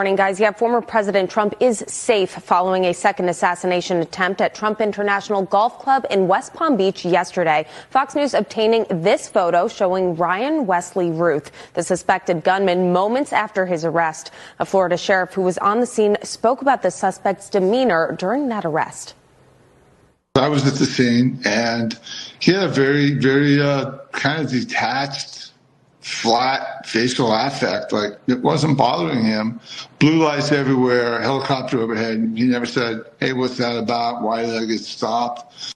morning, guys. Yeah, former President Trump is safe following a second assassination attempt at Trump International Golf Club in West Palm Beach yesterday. Fox News obtaining this photo showing Ryan Wesley Ruth, the suspected gunman, moments after his arrest. A Florida sheriff who was on the scene spoke about the suspect's demeanor during that arrest. I was at the scene, and he had a very, very kind of detached, flat facial affect. Like, it wasn't bothering him. Blue lights everywhere, helicopter overhead. He never said, "Hey, what's that about? Why did I get stopped?"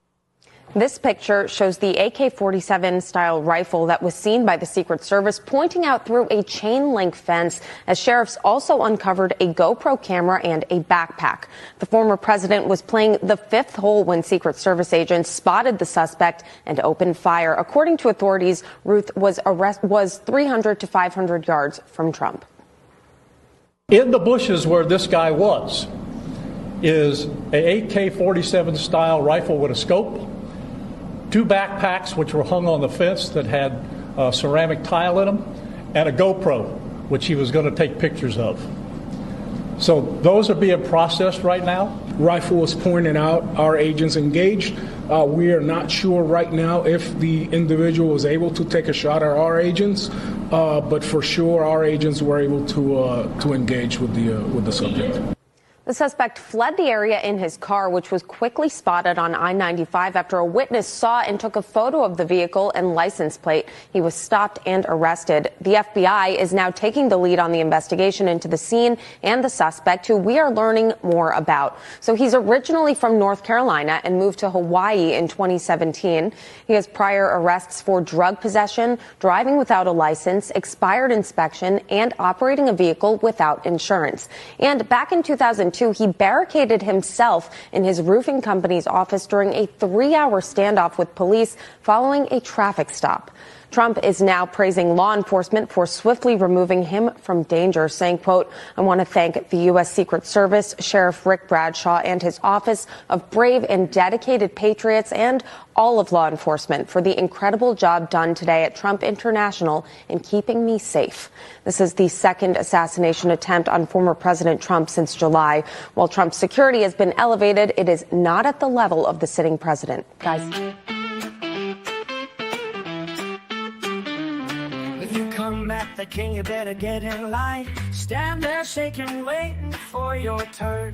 This picture shows the AK-47 style rifle that was seen by the Secret Service pointing out through a chain link fence, as sheriffs also uncovered a GoPro camera and a backpack. The former president was playing the fifth hole when Secret Service agents spotted the suspect and opened fire. According to authorities, Ruth was 300 to 500 yards from Trump. In the bushes where this guy was is a AK-47 style rifle with a scope, two backpacks which were hung on the fence that had ceramic tile in them, and a GoPro, which he was going to take pictures of. So those are being processed right now. Rifle was pointed out. Our agents engaged. We are not sure right now if the individual was able to take a shot at our agents, but for sure our agents were able to engage with the subject. The suspect fled the area in his car, which was quickly spotted on I-95 after a witness saw and took a photo of the vehicle and license plate. He was stopped and arrested. The FBI is now taking the lead on the investigation into the scene and the suspect, who we are learning more about. So he's originally from North Carolina and moved to Hawaii in 2017. He has prior arrests for drug possession, driving without a license, expired inspection, and operating a vehicle without insurance. And back in 2002, he barricaded himself in his roofing company's office during a 3-hour standoff with police following a traffic stop. Trump is now praising law enforcement for swiftly removing him from danger, saying, quote, "I want to thank the U.S. Secret Service, Sheriff Rick Bradshaw, and his office of brave and dedicated patriots, and all of law enforcement for the incredible job done today at Trump International in keeping me safe." This is the second assassination attempt on former President Trump since July. While Trump's security has been elevated, it is not at the level of the sitting president. Guys. Come at the king, you better get in line. Stand there shaking, waiting for your turn.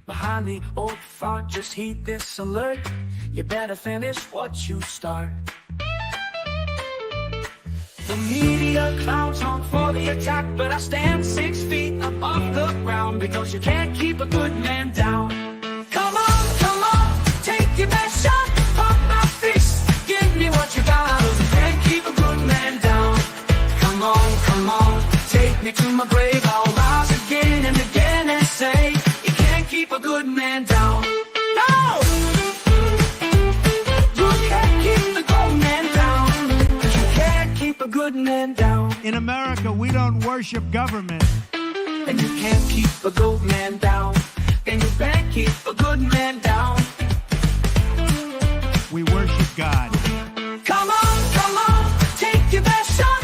Behind the old front, just heed this alert. You better finish what you start. The media clowns on for the attack, but I stand 6 feet above the ground, because you can't keep a good man down. Come on, take your best shot. Pump my fist, give me what you got. Come on, take me to my grave. I'll rise again and again and say, you can't keep a good man down. No! You can't keep the good man down. You can't keep a good man down. In America, we don't worship government. And you can't keep a good man down. And you can't keep a good man down. We worship God. Come on, take your best shot.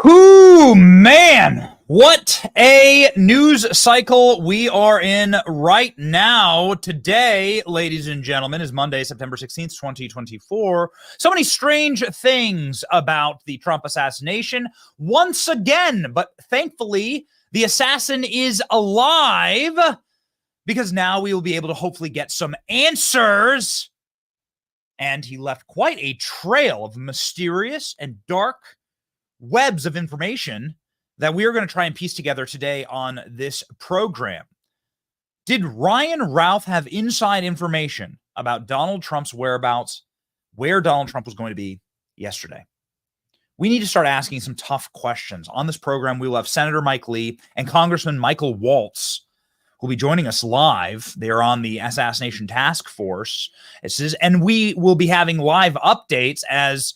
Ooh, man, what a news cycle we are in right now. Today, ladies and gentlemen, is Monday, September 16th, 2024. So many strange things about the Trump assassination once again, but thankfully, the assassin is alive, because now we will be able to hopefully get some answers. And he left quite a trail of mysterious and dark webs of information that we are going to try and piece together today on this program. Did Ryan Routh have inside information about Donald Trump's whereabouts, where Donald Trump was going to be yesterday? We need to start asking some tough questions. On this program, we will have Senator Mike Lee and Congressman Michael Waltz, who will be joining us live. They are on the Assassination Task Force. And we will be having live updates as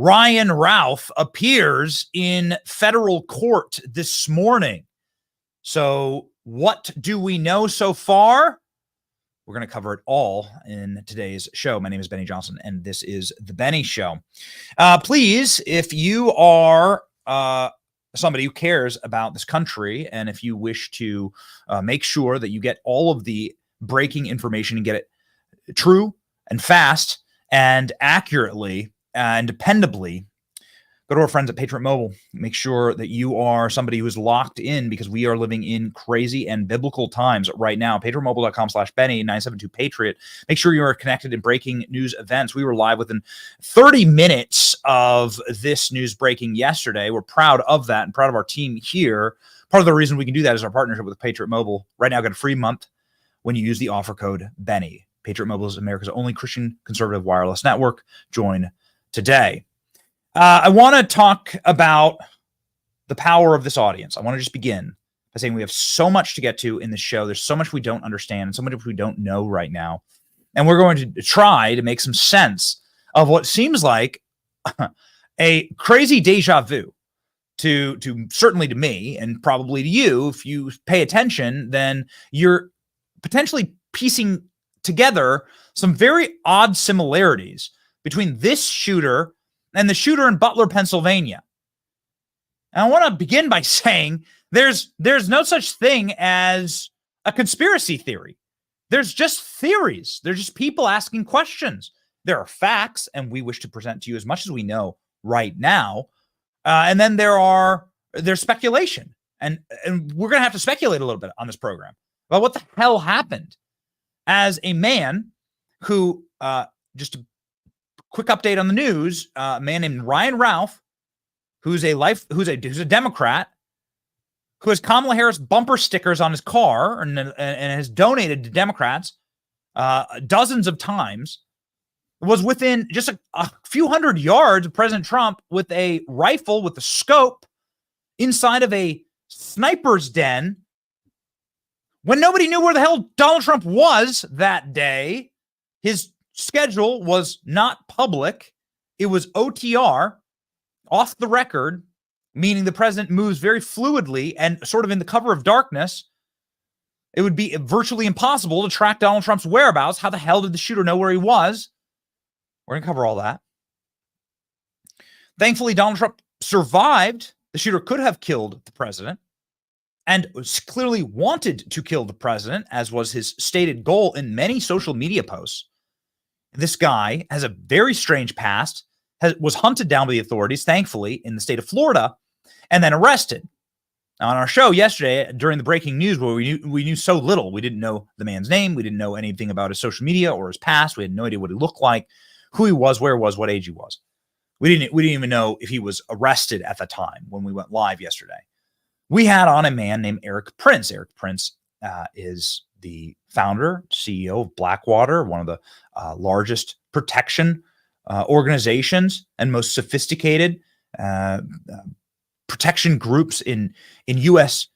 Ryan Routh appears in federal court this morning. So what do we know so far? We're going to cover it all in today's show. My name is Benny Johnson, and this is The Benny Show. Please, if you are somebody who cares about this country, and if you wish to make sure that you get all of the breaking information and get it true and fast and accurately and dependably, go to our friends at Patriot Mobile. Make sure that you are somebody who is locked in, because we are living in crazy and biblical times right now. PatriotMobile.com/Benny, 972-PATRIOT. Make sure you are connected in breaking news events. We were live within 30 minutes of this news breaking yesterday. We're proud of that and proud of our team here. Part of the reason we can do that is our partnership with Patriot Mobile. Right now, get a free month when you use the offer code Benny. Patriot Mobile is America's only Christian conservative wireless network. Join today. I want to talk about the power of this audience. I want to just begin by saying we have so much to get to in this show. There's so much we don't understand and so much we don't know right now. And we're going to try to make some sense of what seems like a crazy deja vu to certainly to me, and probably to you. If you pay attention, then you're potentially piecing together some very odd similarities between this shooter and the shooter in Butler, Pennsylvania. And I want to begin by saying there's no such thing as a conspiracy theory. There's just theories. There's just people asking questions. There are facts, and we wish to present to you as much as we know right now. And then there's speculation. And we're going to have to speculate a little bit on this program about what the hell happened. As a man who, just a quick update on the news, a man named Ryan Ralph, who's a Democrat, who has Kamala Harris bumper stickers on his car and has donated to Democrats dozens of times, was within just a few hundred yards of President Trump with a rifle with a scope inside of a sniper's den when nobody knew where the hell Donald Trump was that day. His schedule was not public. It was OTR, off the record, meaning the president moves very fluidly and sort of in the cover of darkness. It would be virtually impossible to track Donald Trump's whereabouts. How the hell did the shooter know where he was? We're going to cover all that. Thankfully, Donald Trump survived. The shooter could have killed the president and was clearly wanted to kill the president, as was his stated goal in many social media posts. This guy has a very strange past, was hunted down by the authorities, thankfully, in the state of Florida, and then arrested. Now, on our show yesterday, during the breaking news, where we knew so little, we didn't know the man's name, we didn't know anything about his social media or his past, we had no idea what he looked like, who he was, where he was, what age he was. We didn't even know if he was arrested at the time when we went live yesterday. We had on a man named Eric Prince. Eric Prince is the founder, CEO of Blackwater, one of the largest protection organizations and most sophisticated protection groups in U.S.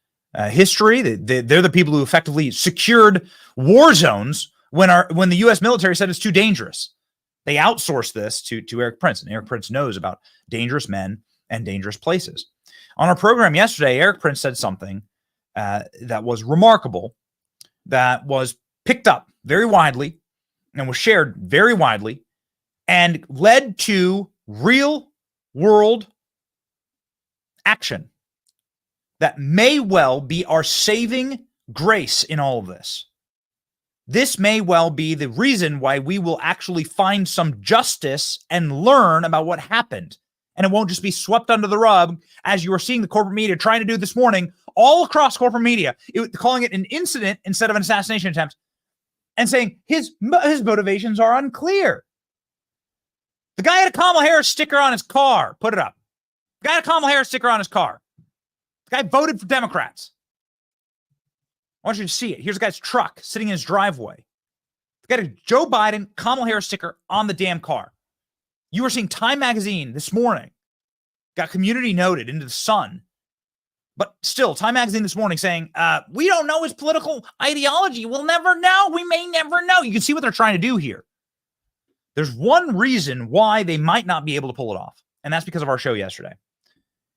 history. They're the people who effectively secured war zones when the U.S. military said it's too dangerous. They outsourced this to Eric Prince, and Eric Prince knows about dangerous men and dangerous places. On our program yesterday, Eric Prince said something that was remarkable, that was picked up very widely and was shared very widely and led to real world action that may well be our saving grace in all of this. This may well be the reason why we will actually find some justice and learn about what happened. And it won't just be swept under the rug, as you are seeing the corporate media trying to do this morning, all across corporate media, calling it an incident instead of an assassination attempt, and saying his motivations are unclear. The guy had a Kamala Harris sticker on his car. Put it up. The guy had a Kamala Harris sticker on his car. The guy voted for Democrats. I want you to see it. Here's the guy's truck sitting in his driveway. The guy had a Joe Biden, Kamala Harris sticker on the damn car. You were seeing Time Magazine this morning, got community noted into the Sun. But still, Time Magazine this morning saying, we don't know his political ideology. We'll never know. We may never know. You can see what they're trying to do here. There's one reason why they might not be able to pull it off, and that's because of our show yesterday.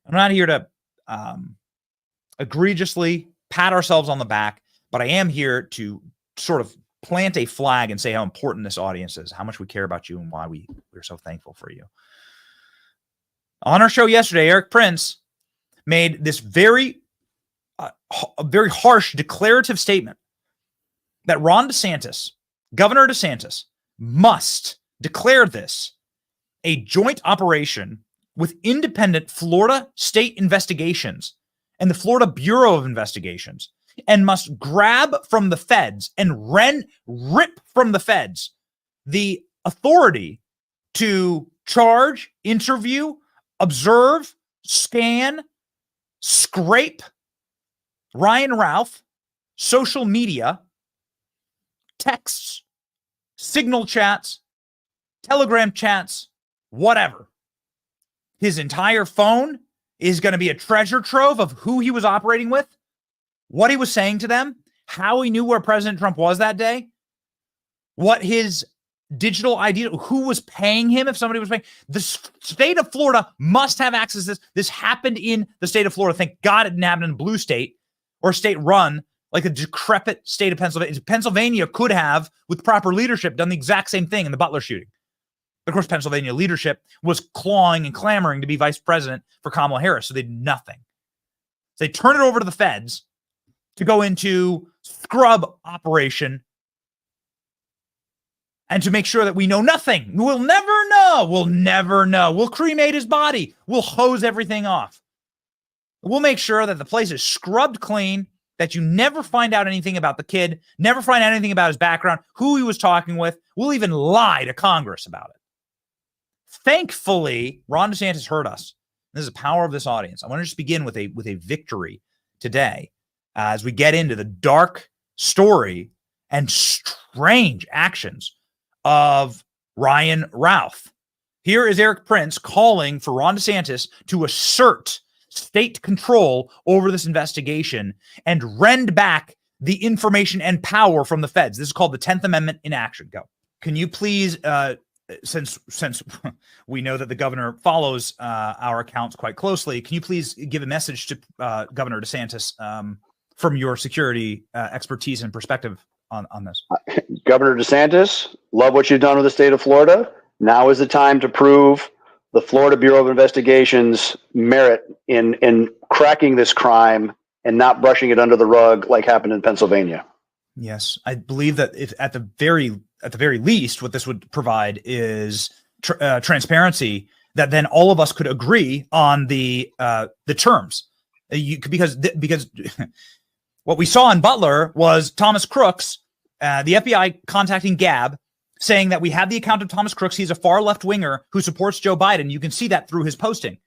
I'm not here to egregiously pat ourselves on the back, but I am here to sort of plant a flag and say how important this audience is, how much we care about you, and why we're so thankful for you. On our show yesterday, Eric Prince made this very harsh declarative statement that Ron DeSantis, Governor DeSantis, must declare this a joint operation with independent Florida state investigations and the Florida Bureau of Investigations, and must grab from the feds and rip from the feds the authority to charge, interview, observe, scan, scrape Ryan Ralph, social media, texts, signal chats, Telegram chats, whatever. His entire phone is going to be a treasure trove of who he was operating with, what he was saying to them, how he knew where President Trump was that day, what his digital ID, who was paying him if somebody was paying. The state of Florida must have access to this. This happened in the state of Florida. Thank God it didn't happen in a blue state or state run like a decrepit state of Pennsylvania. Pennsylvania could have, with proper leadership, done the exact same thing in the Butler shooting. Of course, Pennsylvania leadership was clawing and clamoring to be vice president for Kamala Harris, so they did nothing. So they turned it over to the feds to go into scrub operation and to make sure that we know nothing. We'll never know. We'll never know. We'll cremate his body. We'll hose everything off. We'll make sure that the place is scrubbed clean, that you never find out anything about the kid, never find out anything about his background, who he was talking with. We'll even lie to Congress about it. Thankfully, Ron DeSantis heard us. This is the power of this audience. I want to just begin with a victory today as we get into the dark story and strange actions of Ryan Ralph. Here is Eric Prince calling for Ron DeSantis to assert state control over this investigation and rend back the information and power from the feds. This is called the 10th Amendment in action. Go. Can you please, since we know that the governor follows our accounts quite closely, can you please give a message to Governor DeSantis from your security expertise and perspective on this? Governor DeSantis, love what you've done with the state of Florida. Now is the time to prove the Florida Bureau of Investigation's merit in cracking this crime and not brushing it under the rug like happened in Pennsylvania. Yes, I believe that if at the very least, what this would provide is transparency, that then all of us could agree on the terms. Because what we saw in Butler was Thomas Crooks, the FBI contacting Gab, saying that we have the account of Thomas Crooks. He's a far left winger who supports Joe Biden. You can see that through his posting.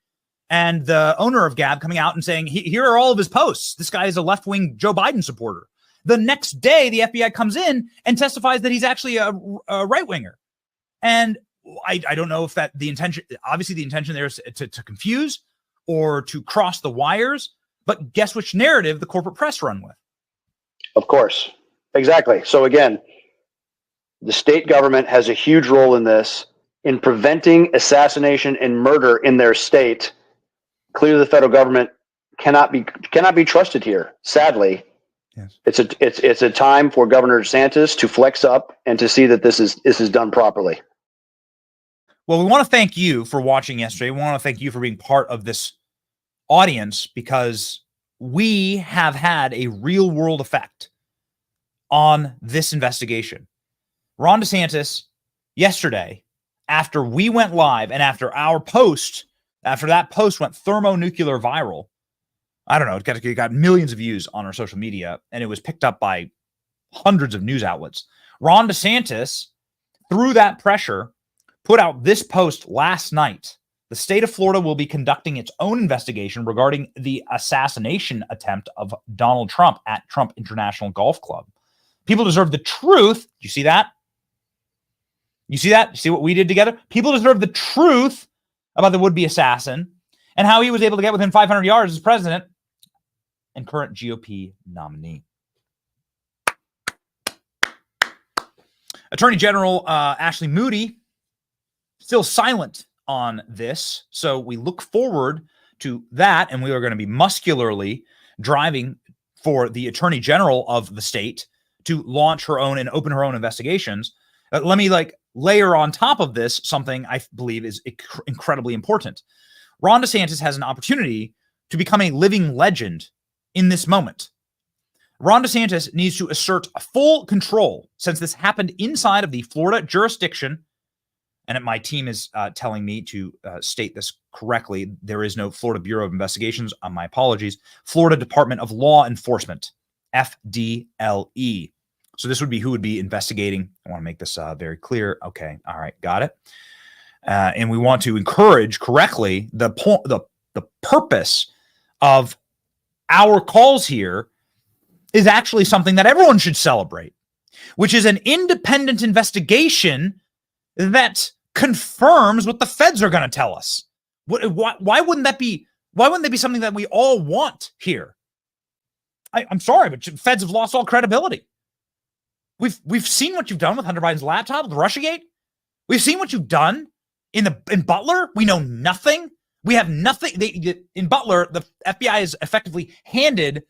And the owner of Gab coming out and saying, here are all of his posts. This guy is a left wing Joe Biden supporter. The next day, the FBI comes in and testifies that he's actually a right winger. And I don't know if that the intention, obviously the intention there is to confuse or to cross the wires. But guess which narrative the corporate press run with? Of course. Exactly. So again, the state government has a huge role in this, in preventing assassination and murder in their state. Clearly, the federal government cannot be trusted here. Sadly, yes. It's a time for Governor DeSantis to flex up and to see that this is done properly. Well, we want to thank you for watching yesterday. We want to thank you for being part of this audience, because we have had a real world effect on this investigation. Ron DeSantis yesterday, after we went live and after that post went thermonuclear viral, I don't know, it got millions of views on our social media, and it was picked up by hundreds of news outlets. Ron DeSantis, through that pressure, put out this post last night. The state of Florida will be conducting its own investigation regarding the assassination attempt of Donald Trump at Trump International Golf Club. People deserve the truth. Do you see that? You see that? You see what we did together? People deserve the truth about the would-be assassin and how he was able to get within 500 yards as president and current GOP nominee. Attorney General Ashley Moody still silent on this, so we look forward to that, and we are going to be muscularly driving for the Attorney General of the state to launch her own and open her own investigations. Let me layer on top of this something I believe is incredibly important. Ron DeSantis has an opportunity to become a living legend in this moment. Ron DeSantis needs to assert full control, since this happened inside of the Florida jurisdiction. And my team is telling me to state this correctly. There is no Florida Bureau of Investigations. My apologies. Florida Department of Law Enforcement, FDLE. So this would be who would be investigating. I want to make this very clear. Okay. All right. Got it. And we want to encourage correctly the purpose of our calls here is actually something that everyone should celebrate, which is an independent investigation that confirms what the feds are going to tell us. Why wouldn't that be? Why wouldn't that be something that we all want here? I'm sorry, but feds have lost all credibility. We've seen what you've done with Hunter Biden's laptop, with Russiagate. We've seen what you've done in Butler. We know nothing. We have nothing. In Butler, the FBI has effectively handed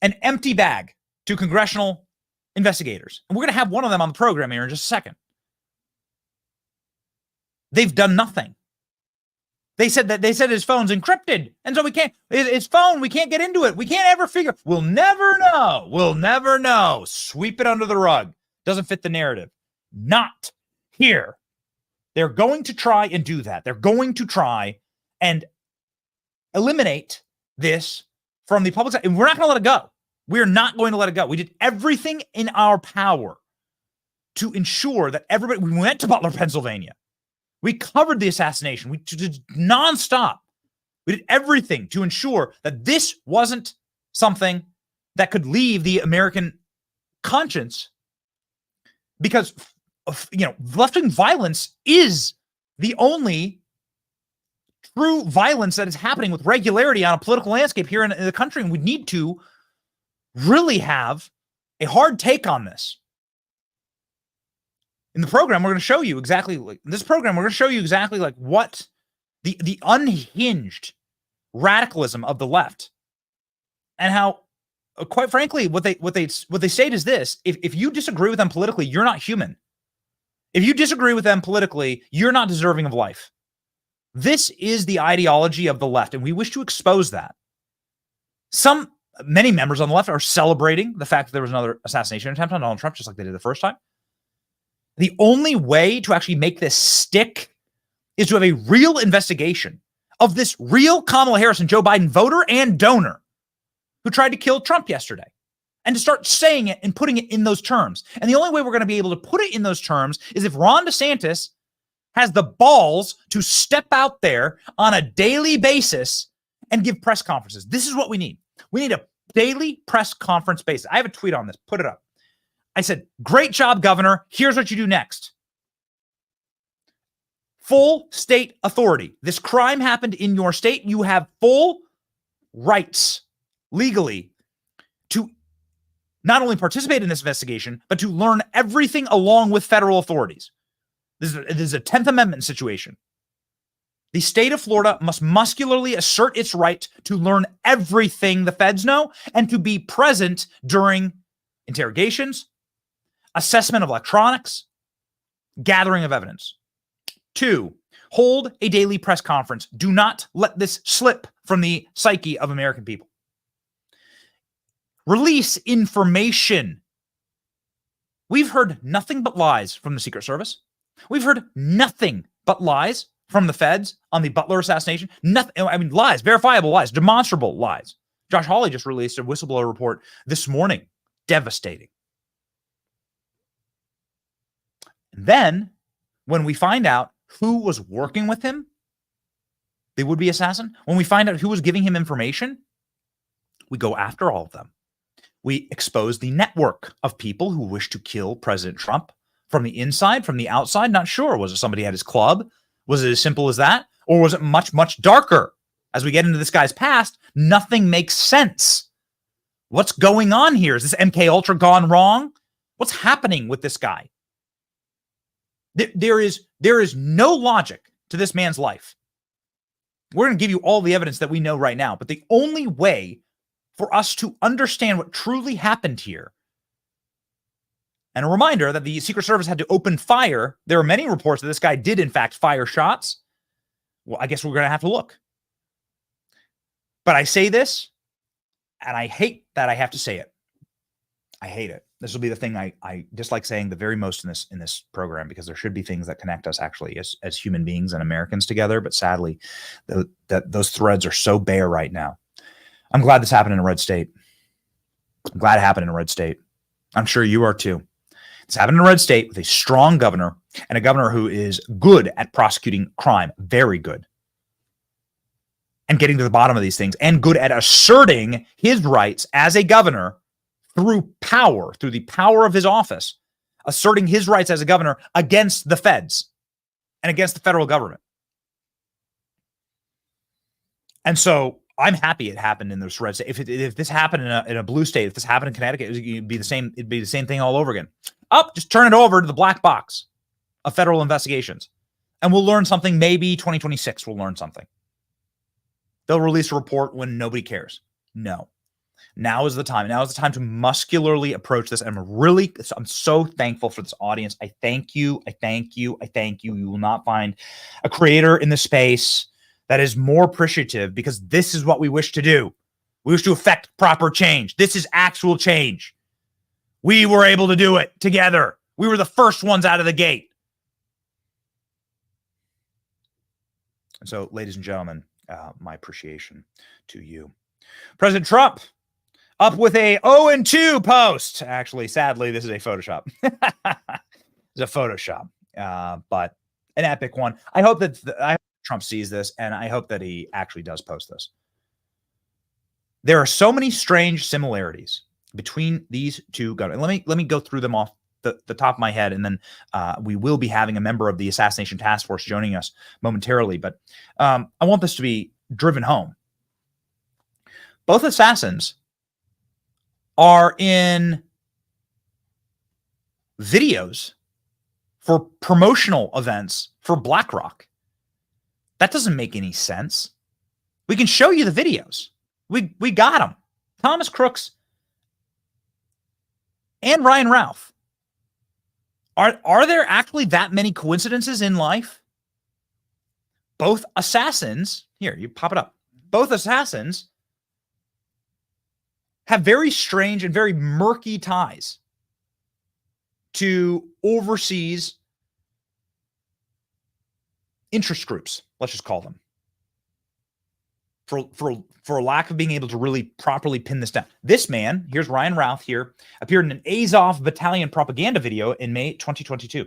an empty bag to congressional investigators. And we're going to have one of them on the program here in just a second. They've done nothing. They said his phone's encrypted. And so we can't, his phone, we can't get into it. We can't ever figure, we'll never know. We'll never know. Sweep it under the rug. Doesn't fit the narrative. Not here. They're going to try and do that. They're going to try and eliminate this from the public side. And we're not going to let it go. We're not going to let it go. We did everything in our power to ensure that we went to Butler, Pennsylvania. We covered the assassination. We did nonstop. We did everything to ensure that this wasn't something that could leave the American conscience, because left-wing violence is the only true violence that is happening with regularity on a political landscape here in the country, and we need to really have a hard take on this. In the program, we're going to show you exactly what the unhinged radicalism of the left, and how, quite frankly, what they state is this: if you disagree with them politically, you're not human. If you disagree with them politically, you're not deserving of life. This is the ideology of the left, and we wish to expose that. Many members on the left are celebrating the fact that there was another assassination attempt on Donald Trump, just like they did the first time. The only way to actually make this stick is to have a real investigation of this real Kamala Harris and Joe Biden voter and donor who tried to kill Trump yesterday, and to start saying it and putting it in those terms. And the only way we're going to be able to put it in those terms is if Ron DeSantis has the balls to step out there on a daily basis and give press conferences. This is what we need. We need a daily press conference basis. I have a tweet on this. Put it up. I said, great job, Governor. Here's what you do next. Full state authority. This crime happened in your state. You have full rights legally to not only participate in this investigation, but to learn everything along with federal authorities. This is a 10th Amendment situation. The state of Florida must muscularly assert its right to learn everything the feds know and to be present during interrogations, assessment of electronics, gathering of evidence. 2, hold a daily press conference. Do not let this slip from the psyche of American people. Release information. We've heard nothing but lies from the Secret Service. We've heard nothing but lies from the feds on the Butler assassination. Nothing. I mean, lies, verifiable lies, demonstrable lies. Josh Hawley just released a whistleblower report this morning. Devastating. And then, when we find out who was working with him, the would-be assassin, when we find out who was giving him information, we go after all of them. We expose the network of people who wish to kill President Trump from the inside, from the outside. Not sure. Was it somebody at his club? Was it as simple as that? Or was it much, much darker? As we get into this guy's past, nothing makes sense. What's going on here? Is this MK Ultra gone wrong? What's happening with this guy? There is no logic to this man's life. We're going to give you all the evidence that we know right now, but the only way for us to understand what truly happened here And a reminder that the Secret Service had to open fire. There are many reports that this guy did, in fact, fire shots. Well, I guess we're going to have to look. But I say this, and I hate that I have to say it. I hate it. This will be the thing I dislike saying the very most in this program, because there should be things that connect us actually as human beings and Americans together. But sadly, those threads are so bare right now. I'm glad this happened in a red state. I'm glad it happened in a red state. I'm sure you are too. It's happened in a red state with a strong governor, and a governor who is good at prosecuting crime, very good, and getting to the bottom of these things, and good at asserting his rights as a governor through power, through the power of his office, asserting his rights as a governor against the feds and against the federal government. And so I'm happy it happened in this red state. If this happened in a blue state, if this happened in Connecticut, it'd be the same thing all over again. Just turn it over to the black box of federal investigations, and we'll learn something. Maybe 2026 we'll learn something. They'll release a report when nobody cares. No. Now is the time. Now is the time to muscularly approach this. I'm so thankful for this audience. I thank you. I thank you. I thank you. You will not find a creator in the space that is more appreciative, because this is what we wish to do. We wish to effect proper change. This is actual change. We were able to do it together. We were the first ones out of the gate. And so, ladies and gentlemen, my appreciation to you. President Trump up with a 0-2 post. Actually, sadly, this is a Photoshop. It's a Photoshop, but an epic one. I hope that Trump sees this, and I hope that he actually does post this. There are so many strange similarities between these two governments. Let me go through them off the top of my head, and then we will be having a member of the Assassination Task Force joining us momentarily. But I want this to be driven home. Both assassins are in videos for promotional events for BlackRock. That doesn't make any sense. We can show you the videos. We got them. Thomas Crooks and Ryan Ralph. Are there actually that many coincidences in life? Both assassins, here, you pop it up. Both assassins have very strange and very murky ties to overseas interest groups, let's just call them, for lack of being able to really properly pin this down. This man, here's Ryan Ralph here, appeared in an Azov battalion propaganda video in May 2022.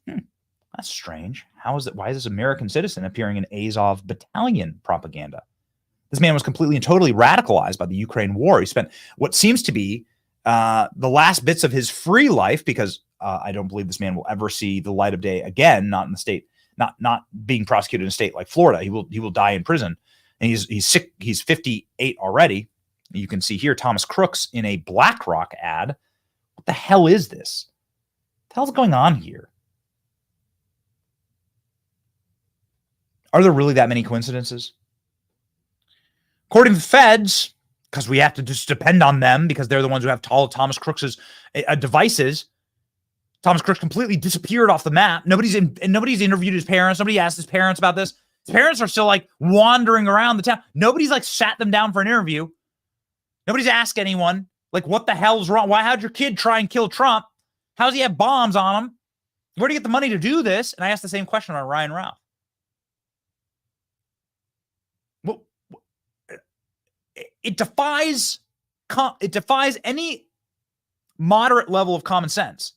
That's strange. How is it? Why is this American citizen appearing in Azov battalion propaganda? This man was completely and totally radicalized by the Ukraine war. He spent what seems to be the last bits of his free life, because I don't believe this man will ever see the light of day again, not in the state, not being prosecuted in a state like Florida. He will die in prison. And he's sick. He's 58 already. You can see here Thomas Crooks in a BlackRock ad. What the hell is this? What the hell's going on here? Are there really that many coincidences? According to the feds, because we have to just depend on them because they're the ones who have all Thomas Crooks's devices, Thomas Crooks completely disappeared off the map. Nobody's interviewed his parents. Nobody asked his parents about this. His parents are still like wandering around the town. Nobody's like sat them down for an interview. Nobody's asked anyone like, what the hell's wrong? How'd your kid try and kill Trump? How's he have bombs on him? Where do you get the money to do this? And I asked the same question on Ryan Ralph. Well, it defies any moderate level of common sense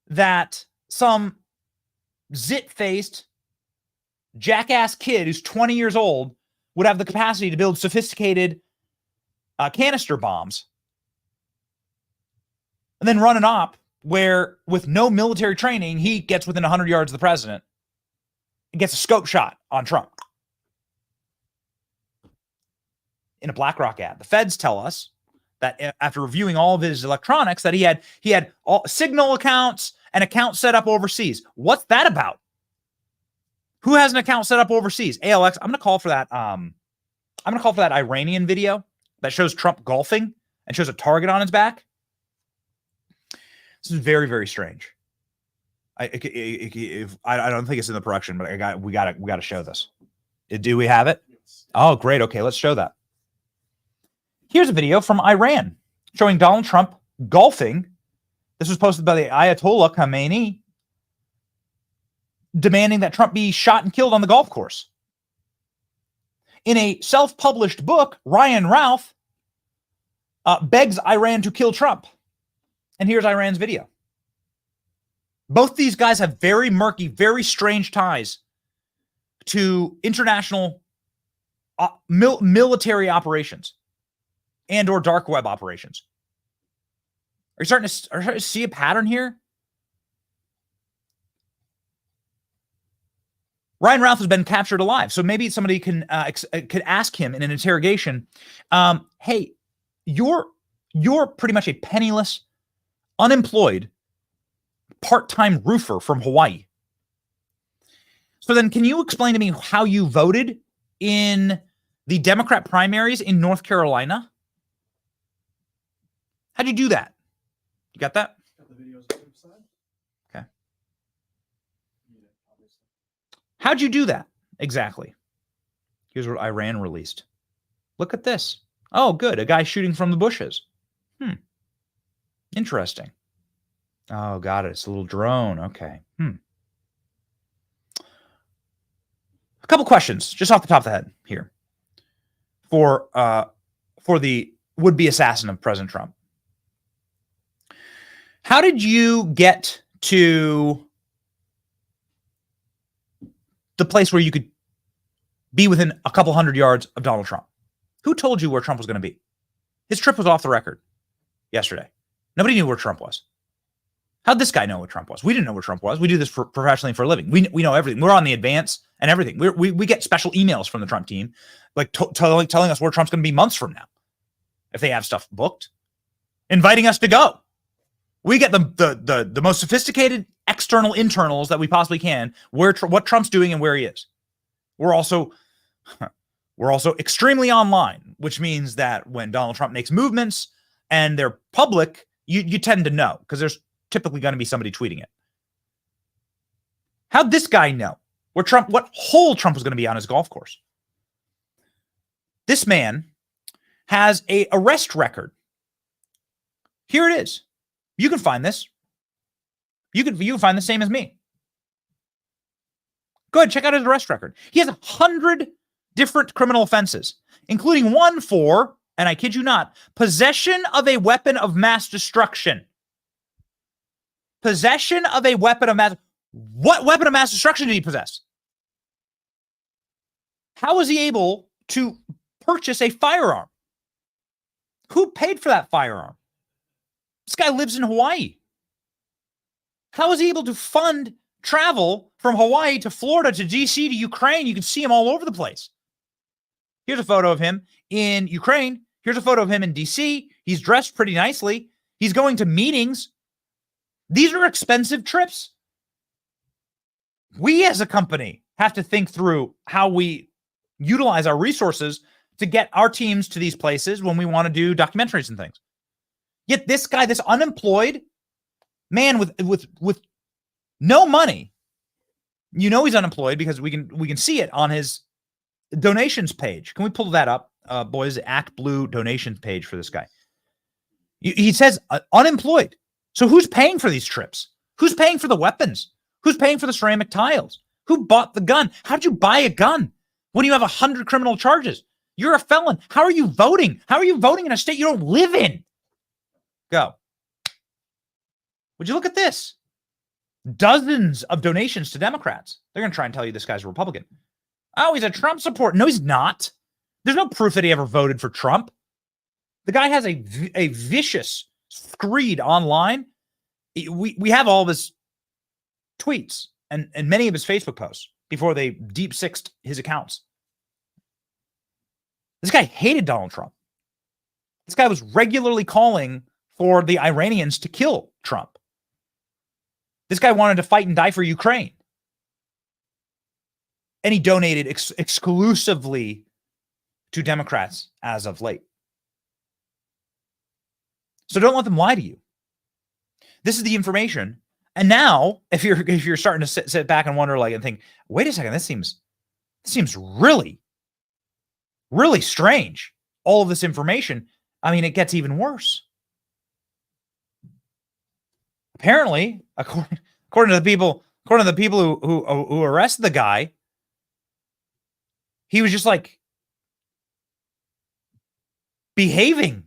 that some zit-faced jackass kid who's 20 years old would have the capacity to build sophisticated canister bombs and then run an op where, with no military training, he gets within 100 yards of the president and gets a scope shot on Trump. In a BlackRock ad, the feds tell us that after reviewing all of his electronics, that he had all Signal accounts and accounts set up overseas. What's that about? Who has an account set up overseas? ALX. I'm going to call for that. I'm going to call for that Iranian video that shows Trump golfing and shows a target on his back. This is very, very strange. I don't think it's in the production, but we got to show this. Do we have it? Oh, great. Okay, let's show that. Here's a video from Iran showing Donald Trump golfing. This was posted by the Ayatollah Khamenei, demanding that Trump be shot and killed on the golf course. In a self-published book, Ryan Ralph begs Iran to kill Trump. And here's Iran's video. Both these guys have very murky, very strange ties to international military operations and or dark web operations. Are you starting to see a pattern here? Ryan Ralph has been captured alive, so maybe somebody could ask him in an interrogation, hey, you're pretty much a penniless, unemployed, part-time roofer from Hawaii. So then can you explain to me how you voted in the Democrat primaries in North Carolina? How'd you do that? You got that? Okay. How'd you do that? Exactly. Here's what Iran released. Look at this. Oh, good. A guy shooting from the bushes. Interesting. Oh, got it. It's a little drone. Okay. A couple questions just off the top of the head here for the would-be assassin of President Trump. How did you get to the place where you could be within a couple hundred yards of Donald Trump? Who told you where Trump was going to be? His trip was off the record yesterday. Nobody knew where Trump was. How'd this guy know what Trump was? We didn't know where Trump was. We do this professionally for a living. We know everything. We're on the advance and everything. We get special emails from the Trump team, like telling us where Trump's going to be months from now, if they have stuff booked, inviting us to go. We get the most sophisticated external internals that we possibly can. What Trump's doing and where he is. We're also extremely online, which means that when Donald Trump makes movements and they're public, you tend to know because there's typically going to be somebody tweeting it. How'd this guy know what hole Trump was going to be on his golf course? This man has an arrest record. Here it is. You can find this. You can find the same as me. Go ahead, check out his arrest record. He has 100 different criminal offenses, including one for, and I kid you not, possession of a weapon of mass destruction. Possession of a weapon of mass. What weapon of mass destruction did he possess? How was he able to purchase a firearm? Who paid for that firearm? This guy lives in Hawaii. How was he able to fund travel from Hawaii to Florida to DC to Ukraine? You can see him all over the place. Here's a photo of him in Ukraine. Here's a photo of him in DC. He's dressed pretty nicely. He's going to meetings. These are expensive trips. We as a company have to think through how we utilize our resources to get our teams to these places when we want to do documentaries and things. Yet this guy, this unemployed man with no money, you know he's unemployed because we can see it on his donations page. Can we pull that up, boys? Act Blue donations page for this guy. He says unemployed. So who's paying for these trips? Who's paying for the weapons? Who's paying for the ceramic tiles? Who bought the gun? How did you buy a gun when you have 100 criminal charges? You're a felon. How are you voting? How are you voting in a state you don't live in? Go. Would you look at this? Dozens of donations to Democrats. They're going to try and tell you this guy's a Republican. Oh, he's a Trump supporter. No, he's not. There's no proof that he ever voted for Trump. The guy has a vicious screed online. We have all of his tweets and many of his Facebook posts before they deep sixed his accounts. This guy hated Donald Trump. This guy was regularly calling for the Iranians to kill Trump. This guy wanted to fight and die for Ukraine. And he donated exclusively to Democrats as of late. So don't let them lie to you. This is the information. And now, if you're starting to sit back and wonder, like, and think, wait a second, this seems really, really strange. All of this information. I mean, it gets even worse. Apparently, according to the people who arrested the guy, he was just like behaving.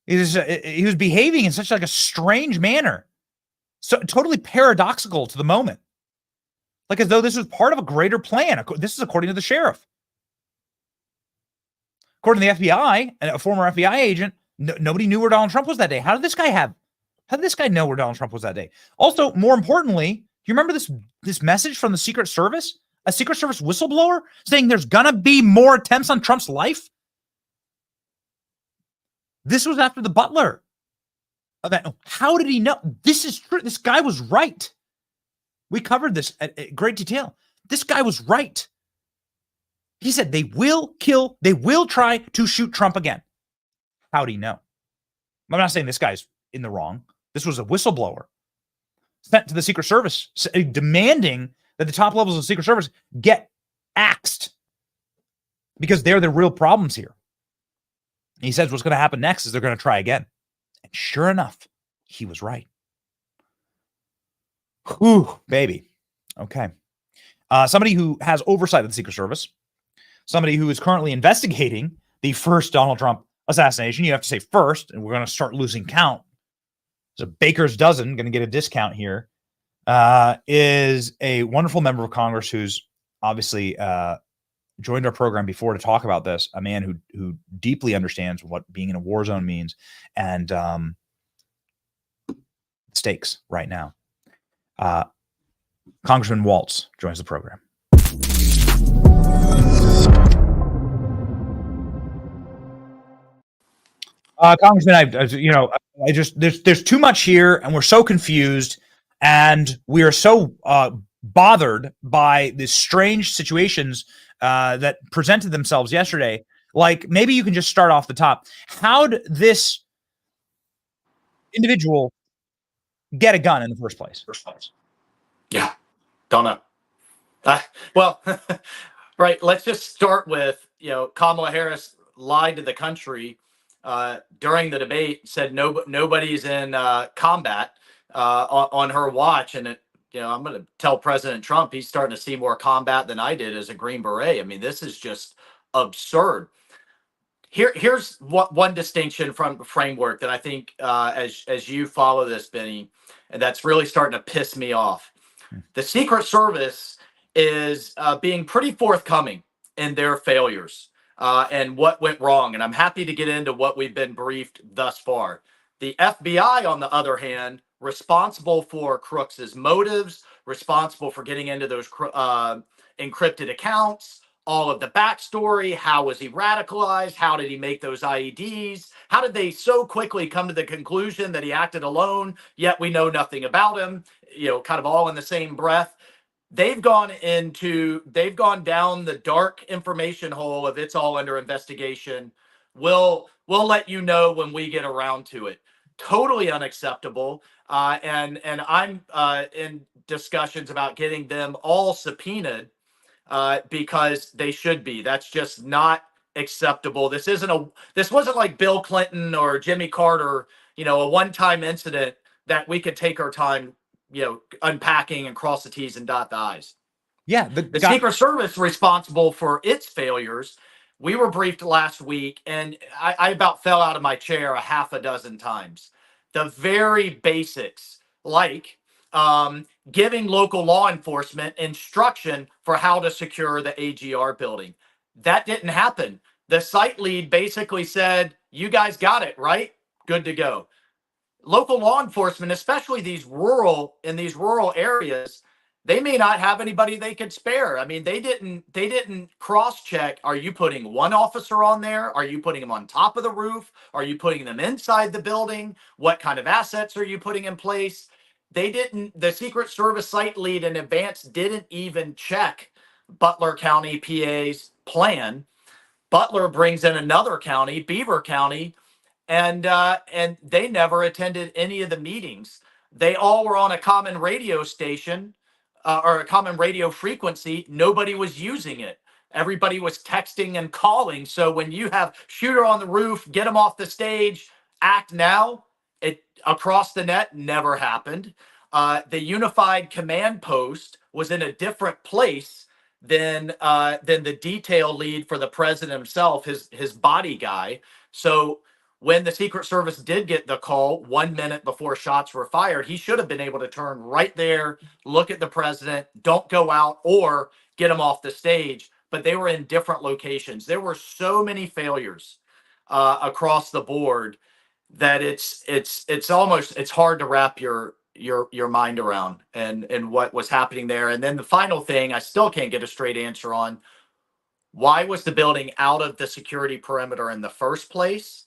He was behaving in such like a strange manner, so totally paradoxical to the moment, like as though this was part of a greater plan. This is according to the sheriff. According to the FBI, and a former FBI agent, nobody knew where Donald Trump was that day. How did this guy know where Donald Trump was that day? Also, more importantly, you remember this message from the Secret Service, a Secret Service whistleblower saying there's gonna be more attempts on Trump's life? This was after the Butler event. How did he know? This is true. This guy was right. We covered this at great detail. This guy was right. He said they will try to shoot Trump again. How do you know? I'm not saying this guy's in the wrong. This was a whistleblower sent to the Secret Service demanding that the top levels of the Secret Service get axed because they're the real problems here. He says what's going to happen next is they're going to try again. And sure enough, he was right. Whew, baby. Okay. Somebody who has oversight of the Secret Service, somebody who is currently investigating the first Donald Trump assassination. You have to say first, and we're going to start losing count. So baker's dozen, going to get a discount here, is a wonderful member of Congress who's obviously joined our program before to talk about this, a man who deeply understands what being in a war zone means and stakes right now. Congressman Waltz joins the program. Congressman, there's too much here, and we're so confused, and we are so bothered by these strange situations that presented themselves yesterday. Like, maybe you can just start off the top. How did this individual get a gun in the first place? Yeah, don't know. Well, right. Let's just start with, Kamala Harris lied to the country during the debate, said nobody's in combat on her watch. And I'm going to tell President Trump he's starting to see more combat than I did as a Green Beret. I mean, this is just absurd. Here's one distinction from framework that I think as you follow this, Benny, and that's really starting to piss me off. The Secret Service is being pretty forthcoming in their failures and what went wrong. And I'm happy to get into what we've been briefed thus far. The FBI, on the other hand, responsible for Crooks's motives, responsible for getting into those encrypted accounts, all of the backstory. How was he radicalized? How did he make those IEDs? How did they so quickly come to the conclusion that he acted alone, yet we know nothing about him? Kind of all in the same breath. They've gone down the dark information hole of it's all under investigation. We'll let you know when we get around to it. Totally unacceptable. And I'm in discussions about getting them all subpoenaed because they should be. That's just not acceptable. This wasn't like Bill Clinton or Jimmy Carter, a one-time incident that we could take our time, unpacking and cross the T's and dot the I's. Yeah. The Secret Service responsible for its failures. We were briefed last week, and I about fell out of my chair a half a dozen times. The very basics, like giving local law enforcement instruction for how to secure the AGR building. That didn't happen. The site lead basically said, you guys got it, right? Good to go. Local law enforcement, especially in these rural areas, they may not have anybody they could spare. I mean, they didn't cross-check. Are you putting one officer on there? Are you putting them on top of the roof? Are you putting them inside the building? What kind of assets are you putting in place? The Secret Service site lead in advance didn't even check Butler County, PA's plan. Butler brings in another county, Beaver County, and they never attended any of the meetings. They all were on a common radio station or a common radio frequency. Nobody was using it. Everybody was texting and calling. So when you have shooter on the roof, get them off the stage, act now, it across the net never happened. The unified command post was in a different place than the detail lead for the president himself, his body guy. So when the Secret Service did get the call 1 minute before shots were fired, he should have been able to turn right there, look at the president, don't go out, or get him off the stage. But they were in different locations. There were so many failures across the board that it's almost hard to wrap your mind around and what was happening there. And then the final thing, I still can't get a straight answer on: why was the building out of the security perimeter in the first place?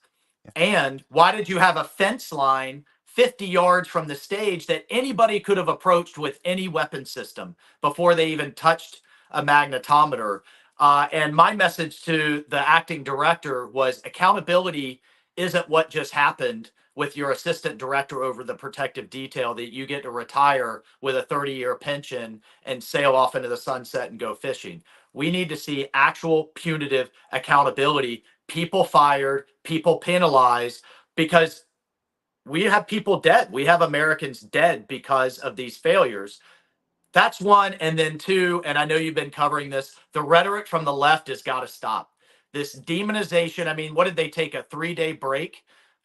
And why did you have a fence line 50 yards from the stage that anybody could have approached with any weapon system before they even touched a magnetometer? And my message to the acting director was accountability isn't what just happened with your assistant director over the protective detail that you get to retire with a 30-year pension and sail off into the sunset and go fishing. We need to see actual punitive accountability, people fired, people penalized, because we have people dead. We have Americans dead because of these failures. That's one. And then two, and I know you've been covering this, the rhetoric from the left has got to stop. This demonization. I mean, what did they take, a 3-day break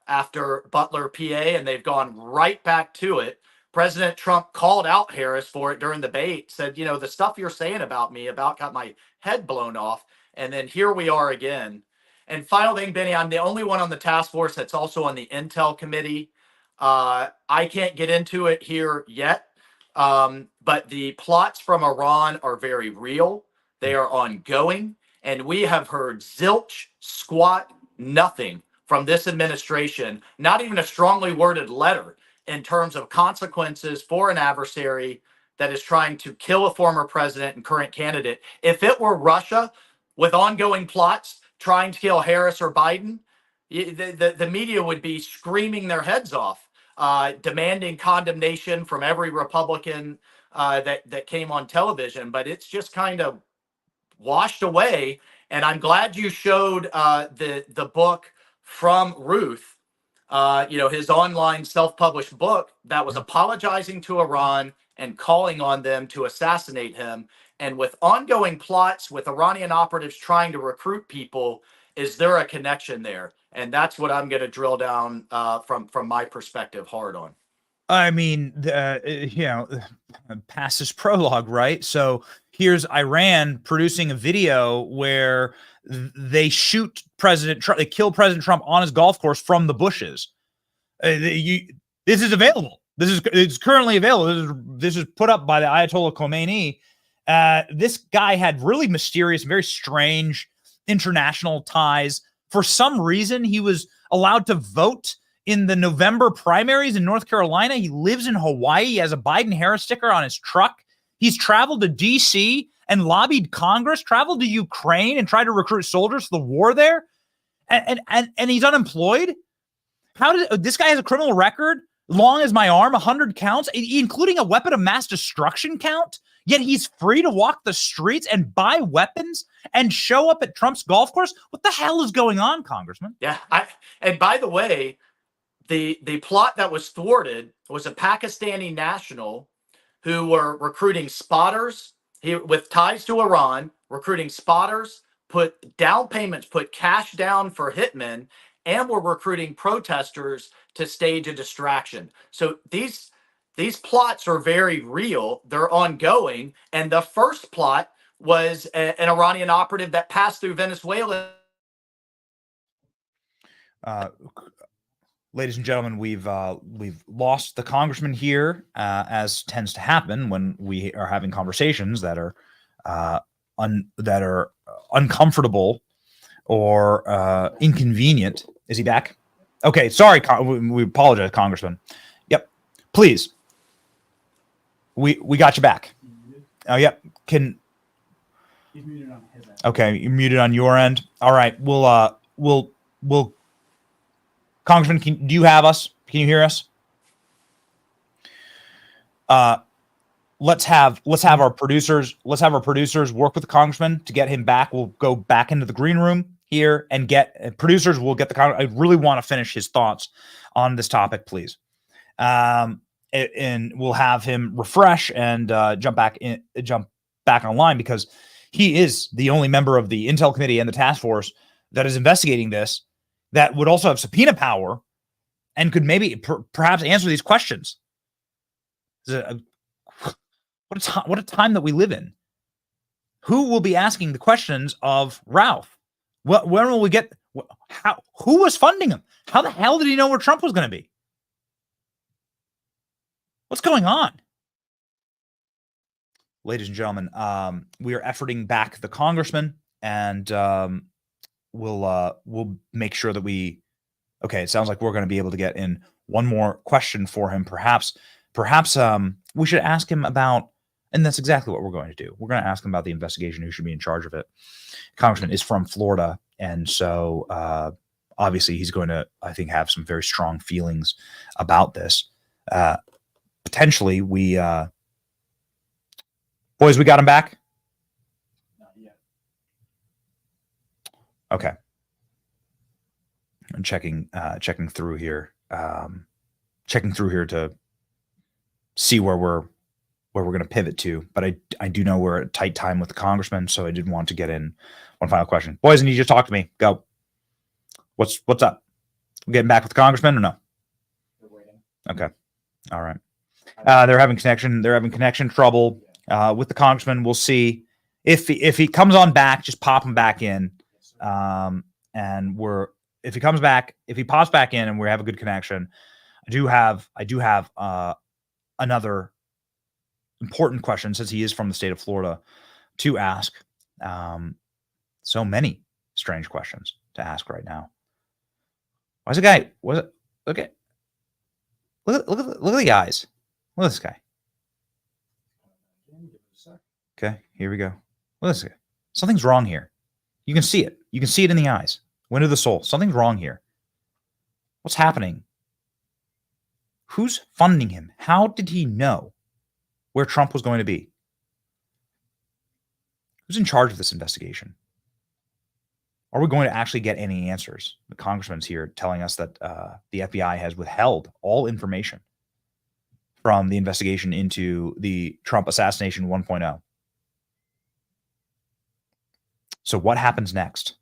after Butler, PA, and they've gone right back to it. President Trump called out Harris for it during the debate, said, you know, the stuff you're saying about me about got my head blown off. And then here we are again. And final thing, Benny, I'm the only one on the task force that's also on the Intel committee. I can't get into it here yet. But the plots from Iran are very real. They are ongoing. And we have heard zilch, squat, nothing from this administration, not even a strongly worded letter in terms of consequences for an adversary that is trying to kill a former president and current candidate. If it were Russia with ongoing plots trying to kill Harris or Biden, the media would be screaming their heads off, demanding condemnation from every Republican that came on television. But it's just kind of washed away. And I'm glad you showed the book from Ruth, his online self-published book that was apologizing to Iran and calling on them to assassinate him. And with ongoing plots with Iranian operatives trying to recruit people, is there a connection there? And that's what I'm going to drill down from my perspective hard on. I mean, past this prologue, right? So here's Iran producing a video where they shoot President Trump, they kill President Trump on his golf course from the bushes. This is available. It's currently available. This is put up by the Ayatollah Khomeini. This guy had really mysterious, very strange international ties. For some reason, he was allowed to vote in the November primaries in North Carolina. He lives in Hawaii. He has a Biden-Harris sticker on his truck. He's traveled to D.C. and lobbied Congress, traveled to Ukraine and tried to recruit soldiers for the war there. And he's unemployed. This guy has a criminal record, long as my arm, 100 counts, including a weapon of mass destruction count. Yet he's free to walk the streets and buy weapons and show up at Trump's golf course. What the hell is going on, Congressman? Yeah. And by the way, the plot that was thwarted was a Pakistani national who were recruiting spotters with ties to Iran, recruiting spotters, put down payments, put cash down for hitmen, and were recruiting protesters to stage a distraction. So these plots are very real. They're ongoing. And the first plot was an Iranian operative that passed through Venezuela. Ladies and gentlemen, we've lost the congressman here, as tends to happen when we are having conversations that are uncomfortable or inconvenient. Is he back? Okay, sorry. We apologize, Congressman. Yep, please. We got you back. Oh, yep. He's muted on his end. Okay, you're muted on your end. All right, we'll Congressman, do you have us? Can you hear us? Let's have our producers work with the congressman to get him back. We'll go back into the green room here and get producers. Will get the. I really want to finish his thoughts on this topic, please. And we'll have him refresh and jump back online, because he is the only member of the Intel Committee and the task force that is investigating this, that would also have subpoena power and could maybe perhaps answer these questions. What a time that we live in. Who will be asking the questions of Ralph? When will we get? Who was funding him? How the hell did he know where Trump was going to be? What's going on? Ladies and gentlemen, we are efforting back the congressman, and we'll make sure that we. Okay, it sounds like we're going to be able to get in one more question for him. Perhaps we should ask him about, and that's exactly what we're going to do. We're going to ask him about the investigation, who should be in charge of it. Congressman is from Florida, and so obviously he's going to, I think, have some very strong feelings about this. Potentially, boys, we got him back? Not yet. Okay. I'm checking through here. Checking through here to see where we're going to pivot to, but I do know we're at a tight time with the congressman, so I did want to get in one final question. Boys, I need you to talk to me. Go. What's up? We getting back with the congressman or no? We're waiting. Okay. All right. They're having connection trouble with the congressman. We'll see if he comes on back. Just pop him back in, and if he pops back in and we have a good connection. I do have another important question, since he is from the state of Florida, to ask. So many strange questions to ask right now. Why's the guy? Look at the eyes. Look at this guy. Okay, here we go. Look at this guy. Something's wrong here. You can see it. You can see it in the eyes. Window of the soul. Something's wrong here. What's happening? Who's funding him? How did he know where Trump was going to be? Who's in charge of this investigation? Are we going to actually get any answers? The congressman's here telling us that the FBI has withheld all information from the investigation into the Trump Assassination 1.0. So what happens next?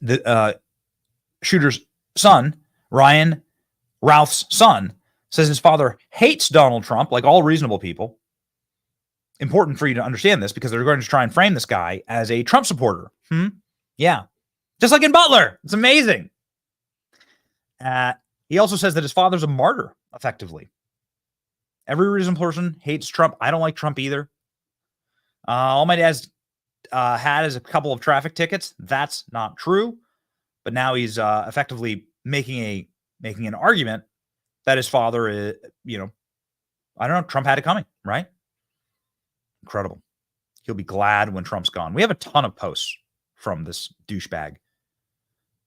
The shooter's son, Ralph's son, says his father hates Donald Trump, like all reasonable people. Important for you to understand this, because they're going to try and frame this guy as a Trump supporter. Yeah. Just like in Butler. It's amazing. He also says that his father's a martyr, effectively. Every reasonable person hates Trump. I don't like Trump either. All my dad's had is a couple of traffic tickets. That's not true. But now he's effectively making an argument that his father is, I don't know, Trump had it coming, right? Incredible. He'll be glad when Trump's gone. We have a ton of posts from this douchebag.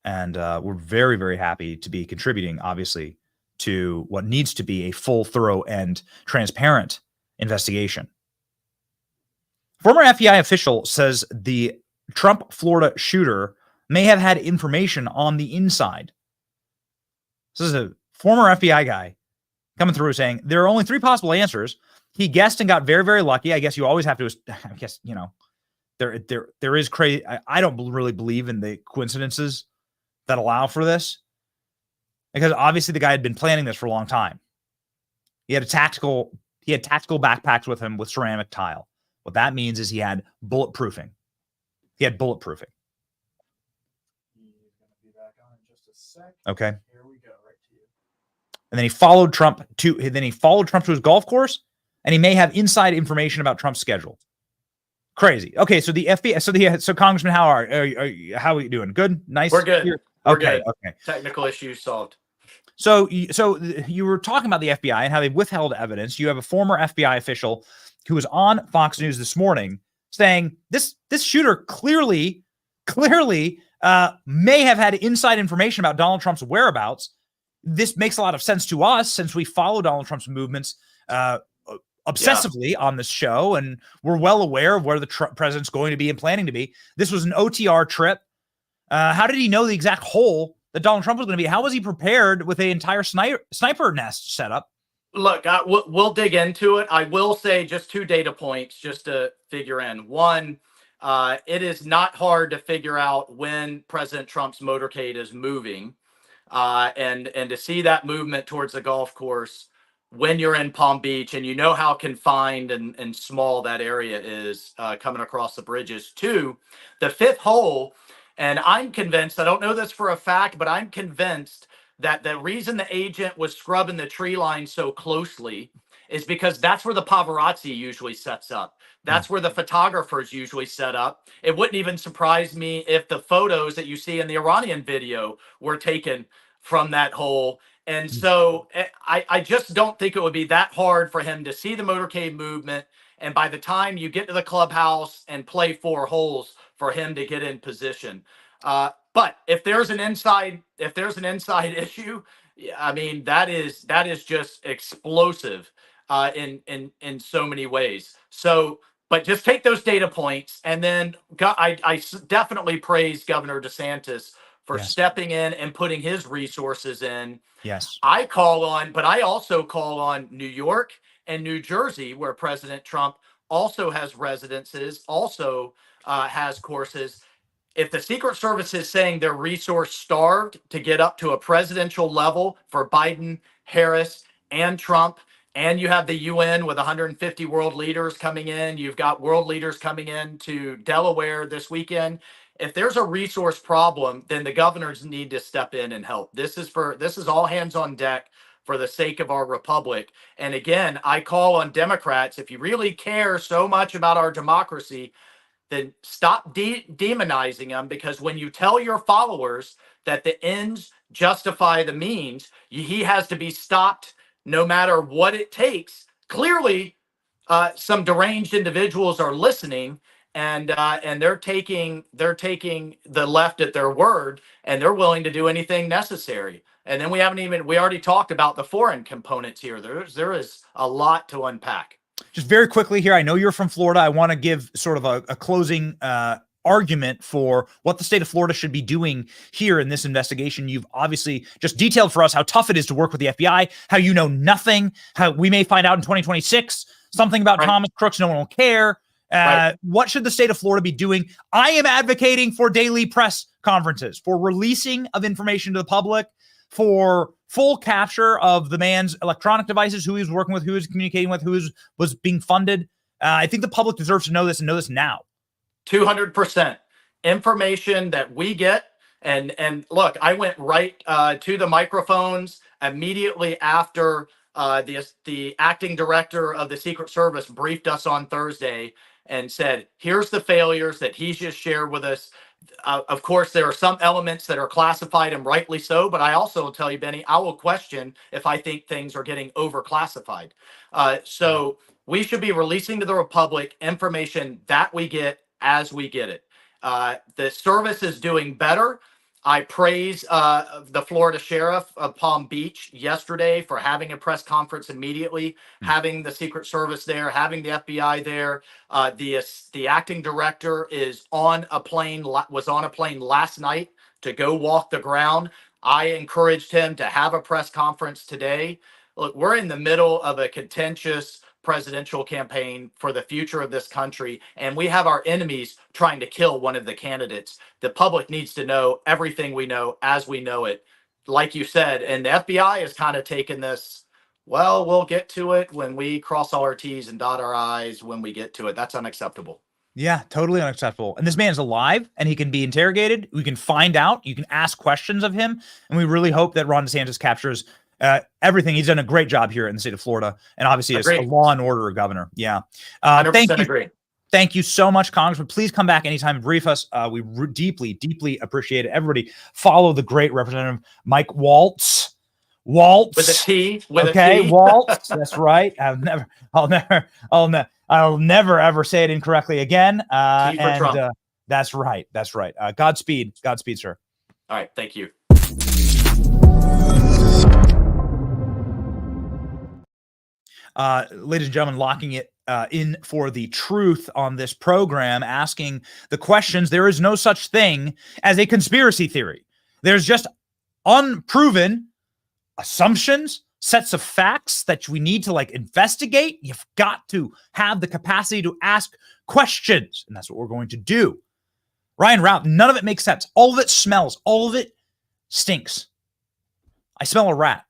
And we're very, very happy to be contributing, obviously, to what needs to be a full, thorough, and transparent investigation. Former FBI official says the Trump Florida shooter may have had information on the inside. This is a former FBI guy coming through saying there are only 3 possible answers. He guessed and got very, very lucky. I guess you always have to, I guess, there is crazy. I don't really believe in the coincidences that allow for this, because obviously the guy had been planning this for a long time. He had tactical backpacks with him with ceramic tile. What that means is he had bulletproofing. Okay. Here we go, right to you. And then he followed Trump to his golf course, and he may have inside information about Trump's schedule. Crazy. Okay, so the FBI. So Congressman, how are you doing? Good, nice. We're good. Okay. Technical issues solved. So you were talking about the FBI and how they've withheld evidence. You have a former FBI official who was on Fox News this morning saying this shooter clearly may have had inside information about Donald Trump's whereabouts. This makes a lot of sense to us since we follow Donald Trump's movements obsessively on this show, and we're well aware of where the president's going to be and planning to be. This was an OTR trip. How did he know the exact hole that Donald Trump was going to be? How was he prepared with an entire sniper nest set up? Look, we'll dig into it. I will say just 2 data points just to figure in. One, it is not hard to figure out when President Trump's motorcade is moving, and to see that movement towards the golf course when you're in Palm Beach, and you know how confined and small that area is coming across the bridges. 2, the 5th hole, and I'm convinced, I don't know this for a fact, but I'm convinced that the reason the agent was scrubbing the tree line so closely is because that's where the paparazzi usually sets up. That's where the photographers usually set up. It wouldn't even surprise me if the photos that you see in the Iranian video were taken from that hole. And so I just don't think it would be that hard for him to see the motorcade movement. And by the time you get to the clubhouse and play 4 holes, for him to get in position. But if there's an inside issue, I mean, that is just explosive in so many ways. So, but just take those data points, and then I definitely praise Governor DeSantis for stepping in and putting his resources in. Yes. I also call on New York and New Jersey, where President Trump also has residences, also has courses. If the Secret Service is saying they're resource starved to get up to a presidential level for Biden, Harris, and Trump, and you have the UN with 150 world leaders coming in, you've got world leaders coming in to Delaware this weekend. If there's a resource problem, then the governors need to step in and help. This is all hands on deck for the sake of our republic. And again, I call on Democrats, if you really care so much about our democracy, then stop demonizing them, because when you tell your followers that the ends justify the means, he has to be stopped no matter what it takes. Clearly, some deranged individuals are listening, and they're taking the left at their word, and they're willing to do anything necessary. And then we already talked about the foreign components here. There is a lot to unpack. Just very quickly here, I know you're from Florida. I want to give sort of a closing argument for what the state of Florida should be doing here in this investigation. You've obviously just detailed for us how tough it is to work with the FBI, how you know nothing, how we may find out in 2026 something about Thomas Crooks. No one will care. What should the state of Florida be doing? I am advocating for daily press conferences, for releasing of information to the public, for full capture of the man's electronic devices, who he was working with, who he was communicating with, who was being funded. I think the public deserves to know this, and know this now. 200%. Information that we get. And look, I went right to the microphones immediately after the acting director of the Secret Service briefed us on Thursday and said, here's the failures that he's just shared with us. Of course, there are some elements that are classified, and rightly so, but I also will tell you, Benny, I will question if I think things are getting overclassified. So we should be releasing to the Republic information that we get as we get it. The service is doing better. I praise the Florida sheriff of Palm Beach yesterday for having a press conference immediately, having the Secret Service there, having the FBI there. The acting director was on a plane last night to go walk the ground. I encouraged him to have a press conference today. Look, we're in the middle of a contentious presidential campaign for the future of this country, and we have our enemies trying to kill one of the candidates. The public needs to know everything we know as we know it, like you said. And the FBI has kind of taken this, well, we'll get to it when we cross all our T's and dot our I's when we get to it. That's unacceptable. Yeah, totally unacceptable. And this man's alive, and he can be interrogated. We can find out. You can ask questions of him. And we really hope that Ron DeSantis captures everything. He's done a great job here in the state of Florida, and obviously is a law and order governor. Yeah. Thank you. Agree. Thank you so much, Congressman. Please come back anytime and brief us. We deeply, deeply appreciate it. Everybody follow the great Representative Mike Waltz. Waltz with a T. Waltz. That's right. I'll never ever say it incorrectly again. That's right. That's right. Godspeed. Godspeed, sir. All right. Thank you. Ladies and gentlemen, locking it in for the truth on this program, asking the questions. There is no such thing as a conspiracy theory. There's just unproven assumptions, sets of facts that we need to investigate. You've got to have the capacity to ask questions, and that's what we're going to do. Ryan Raup, none of it makes sense. All of it smells. All of it stinks. I smell a rat.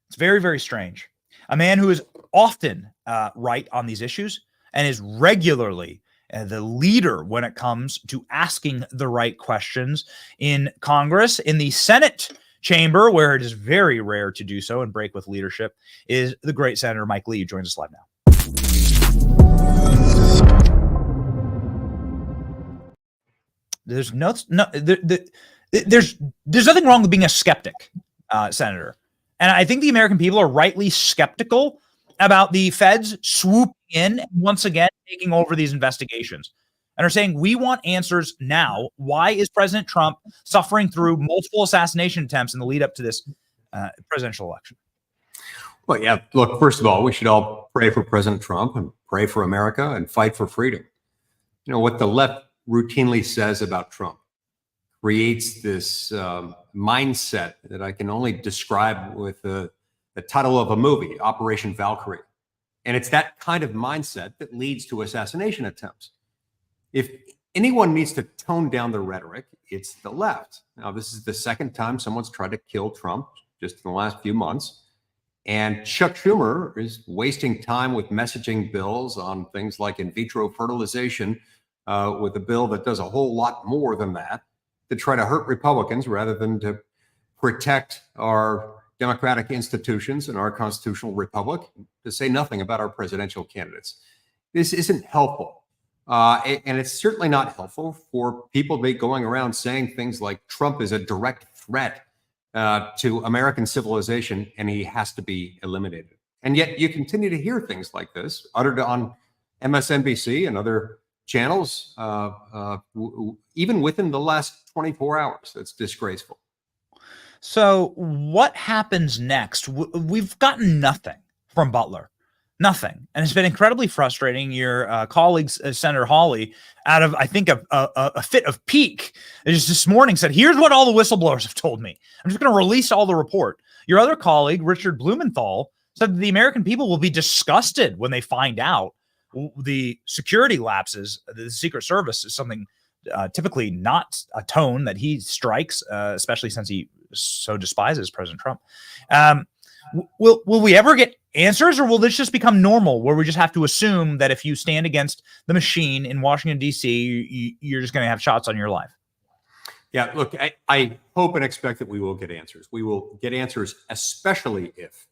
It's very, very strange. A man who is often right on these issues and is regularly the leader when it comes to asking the right questions in Congress, in the Senate chamber, where it is very rare to do so and break with leadership, is the great Senator Mike Lee, who joins us live now. There's there's nothing wrong with being a skeptic, Senator. And I think the American people are rightly skeptical about the feds swooping in and once again taking over these investigations and are saying, we want answers now. Why is President Trump suffering through multiple assassination attempts in the lead up to this presidential election? Well, yeah, look, first of all, we should all pray for President Trump and pray for America and fight for freedom. You know, what the left routinely says about Trump creates this mindset that I can only describe with the title of a movie, Operation Valkyrie. And it's that kind of mindset that leads to assassination attempts. If anyone needs to tone down the rhetoric, it's the left. Now, this is the second time someone's tried to kill Trump just in the last few months. And Chuck Schumer is wasting time with messaging bills on things like in vitro fertilization with a bill that does a whole lot more than that, to try to hurt Republicans rather than to protect our democratic institutions and our constitutional republic, to say nothing about our presidential candidates. This isn't helpful. And it's certainly not helpful for people to be going around saying things like Trump is a direct threat to American civilization and he has to be eliminated. And yet you continue to hear things like this uttered on MSNBC and other channels, even within the last 24 hours. That's disgraceful. So what happens next? We've gotten nothing from Butler. Nothing. And it's been incredibly frustrating. Your colleagues, Senator Hawley, out of, I think, a fit of pique, just this morning said, here's what all the whistleblowers have told me. I'm just going to release all the report. Your other colleague, Richard Blumenthal, said that the American people will be disgusted when they find out the security lapses. The Secret Service is something typically not a tone that he strikes, especially since he so despises President Trump. Will we ever get answers, or will this just become normal, where we just have to assume that if you stand against the machine in Washington, D.C., you're just going to have shots on your life? Yeah, look, I hope and expect that we will get answers. We will get answers, especially if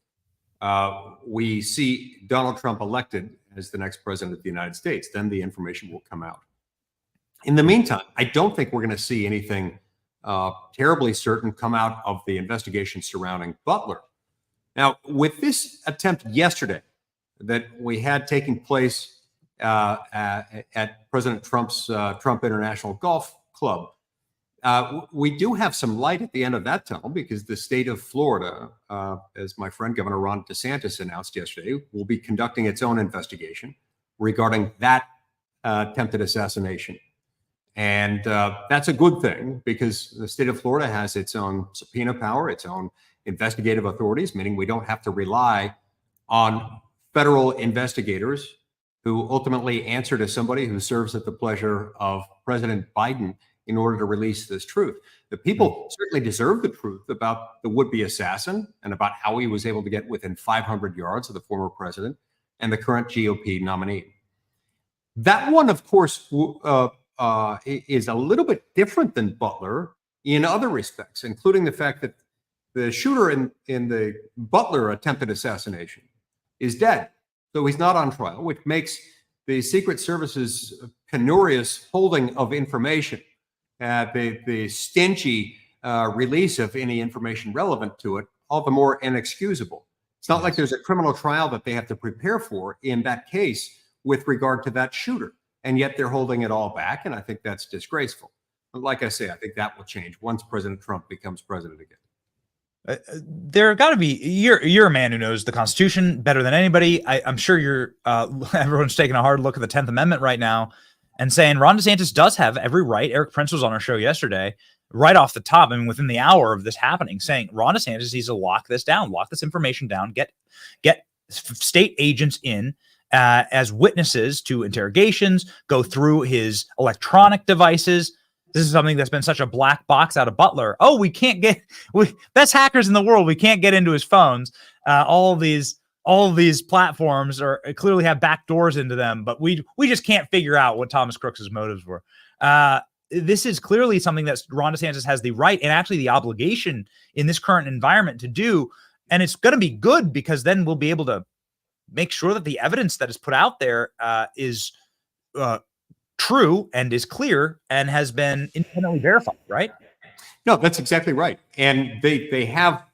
we see Donald Trump elected as the next president of the United States. Then the information will come out. In the meantime, I don't think we're going to see anything terribly certain come out of the investigation surrounding Butler. Now, with this attempt yesterday that we had taking place at President Trump's Trump International Golf Club, we do have some light at the end of that tunnel, because the state of Florida, as my friend Governor Ron DeSantis announced yesterday, will be conducting its own investigation regarding that attempted assassination. And that's a good thing, because the state of Florida has its own subpoena power, its own investigative authorities, meaning we don't have to rely on federal investigators who ultimately answer to somebody who serves at the pleasure of President Biden in order to release this truth. The people certainly deserve the truth about the would-be assassin and about how he was able to get within 500 yards of the former president and the current GOP nominee. That one, of course, is a little bit different than Butler in other respects, including the fact that the shooter in the Butler attempted assassination is dead. So he's not on trial, which makes the Secret Service's penurious holding of information, the stingy release of any information relevant to it, all the more inexcusable. It's not like there's a criminal trial that they have to prepare for in that case with regard to that shooter. and yet they're holding it all back. And I think that's disgraceful. But like I say, I think that will change once President Trump becomes president again. There got to be, you're a man who knows the Constitution better than anybody. I'm sure you're everyone's taking a hard look at the 10th Amendment right now and saying Ron DeSantis does have every right. Eric Prince was on our show yesterday, right off the top, I mean, within the hour of this happening, saying Ron DeSantis needs to lock this down, lock this information down, get state agents in as witnesses to interrogations, go through his electronic devices. This is something that's been such a black box out of Butler. Oh, we can't get best hackers in the world. We can't get into his phones. All of these platforms clearly have back doors into them, but we just can't figure out what Thomas Crooks's motives were. This is clearly something that Ron DeSantis has the right and actually the obligation in this current environment to do. And it's going to be good because then we'll be able to make sure that the evidence that is put out there is true and is clear and has been independently verified, right? No, that's exactly right. And they have